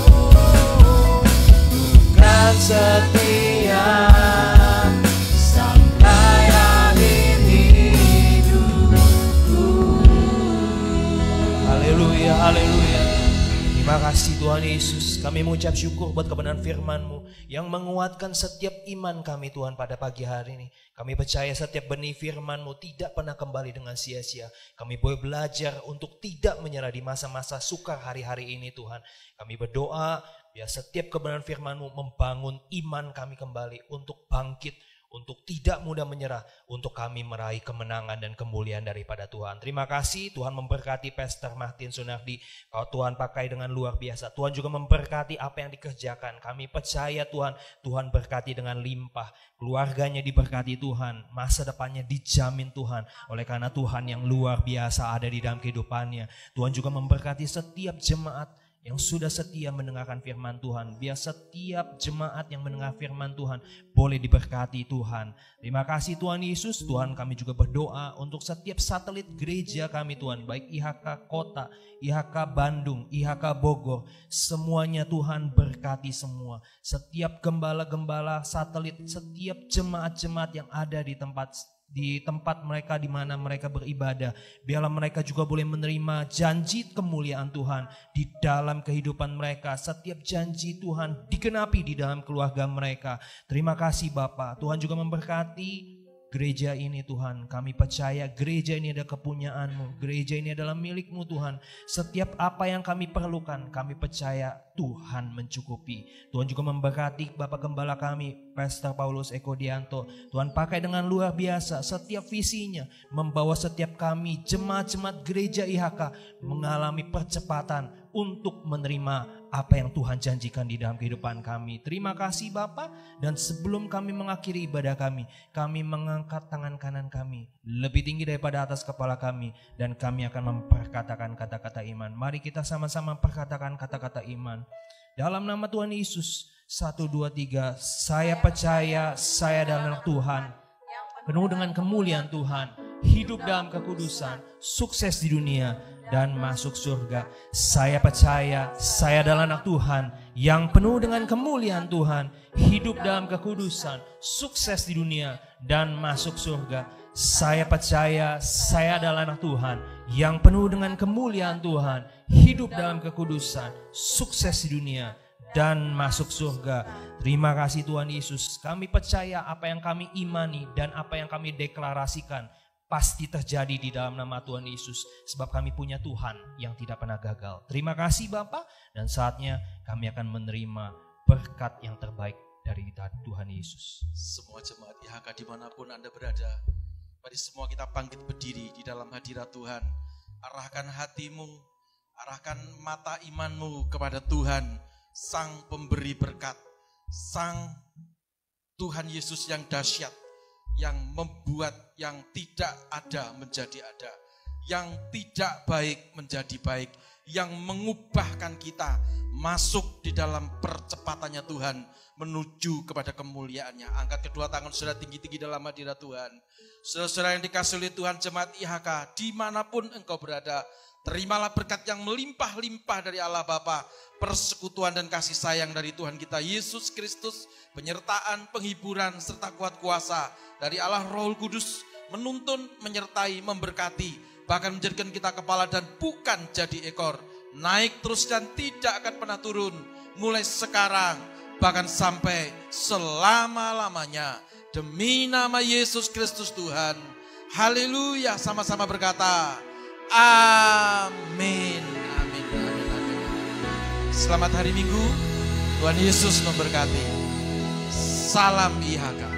bukan setia sampai akhir hidupku. Haleluya, haleluya. Terima kasih Tuhan Yesus. Kami mengucap syukur buat kebenaran firman-Mu yang menguatkan setiap iman kami Tuhan pada pagi hari ini. Kami percaya setiap benih firman-Mu tidak pernah kembali dengan sia-sia. Kami boleh belajar untuk tidak menyerah di masa-masa sukar hari-hari ini Tuhan. Kami berdoa biar setiap kebenaran firman-Mu membangun iman kami kembali untuk bangkit, untuk tidak mudah menyerah, untuk kami meraih kemenangan dan kemuliaan daripada Tuhan. Terima kasih Tuhan memberkati Pastor Martin Sunardi. Kalau Tuhan pakai dengan luar biasa, Tuhan juga memberkati apa yang dikerjakan. Kami percaya Tuhan, Tuhan berkati dengan limpah. Keluarganya diberkati Tuhan, masa depannya dijamin Tuhan. Oleh karena Tuhan yang luar biasa ada di dalam kehidupannya. Tuhan juga memberkati setiap jemaat yang sudah setia mendengarkan firman Tuhan. Biar setiap jemaat yang mendengar firman Tuhan boleh diberkati Tuhan. Terima kasih Tuhan Yesus. Tuhan, kami juga berdoa untuk setiap satelit gereja kami Tuhan, baik IHK Kota, IHK Bandung, IHK Bogor, semuanya Tuhan berkati semua. Setiap gembala-gembala satelit, setiap jemaat-jemaat yang ada di tempat mereka di mana mereka beribadah, biarlah mereka juga boleh menerima janji kemuliaan Tuhan di dalam kehidupan mereka. Setiap janji Tuhan digenapi di dalam keluarga mereka. Terima kasih Bapa. Tuhan juga memberkati gereja ini Tuhan. Kami percaya gereja ini adalah kepunyaan-Mu, gereja ini adalah milik-Mu Tuhan. Setiap apa yang kami perlukan, kami percaya Tuhan mencukupi. Tuhan juga memberkati Bapak Gembala kami, Pastor Paulus Eko Dianto. Tuhan pakai dengan luar biasa setiap visinya, membawa setiap kami jemaat-jemaat gereja IHK mengalami percepatan untuk menerima apa yang Tuhan janjikan di dalam kehidupan kami. Terima kasih Bapa. Dan sebelum kami mengakhiri ibadah kami mengangkat tangan kanan kami lebih tinggi daripada atas kepala kami, dan kami akan memperkatakan kata-kata iman. Mari kita sama-sama perkatakan kata-kata iman. Dalam nama Tuhan Yesus, 1, 2, 3. Saya percaya saya adalah anak Tuhan, penuh dengan kemuliaan Tuhan, hidup dalam kekudusan, sukses di dunia, dan masuk surga. Saya percaya saya adalah anak Tuhan yang penuh dengan kemuliaan Tuhan, hidup dalam kekudusan, sukses di dunia, dan masuk surga. Saya percaya saya adalah anak Tuhan yang penuh dengan kemuliaan Tuhan, hidup dalam kekudusan, sukses di dunia, dan masuk surga. Terima kasih Tuhan Yesus. Kami percaya apa yang kami imani dan apa yang kami deklarasikan pasti terjadi di dalam nama Tuhan Yesus. Sebab kami punya Tuhan yang tidak pernah gagal. Terima kasih Bapa, dan saatnya kami akan menerima berkat yang terbaik dari Tuhan Yesus. Semua jemaat IHK dimanapun Anda berada, mari semua kita bangkit berdiri di dalam hadirat Tuhan. Arahkan hatimu, arahkan mata imanmu kepada Tuhan, Sang Pemberi berkat, Sang Tuhan Yesus yang dahsyat, yang membuat yang tidak ada menjadi ada, yang tidak baik menjadi baik, yang mengubahkan kita masuk di dalam percepatannya Tuhan menuju kepada kemuliaannya. Angkat kedua tangan saudara tinggi-tinggi dalam hadirat Tuhan. Saudara-saudara yang dikasihi oleh Tuhan, jemaat IHK dimanapun engkau berada, terimalah berkat yang melimpah-limpah dari Allah Bapa, persekutuan dan kasih sayang dari Tuhan kita Yesus Kristus, penyertaan, penghiburan, serta kuat kuasa dari Allah Roh Kudus, menuntun, menyertai, memberkati, bahkan menjadikan kita kepala dan bukan jadi ekor, naik terus dan tidak akan pernah turun, mulai sekarang, bahkan sampai selama-lamanya. Demi nama Yesus Kristus Tuhan. Haleluya, sama-sama berkata, amin, amin, amin, amin. Selamat hari Minggu, Tuhan Yesus memberkati. Salam IHK.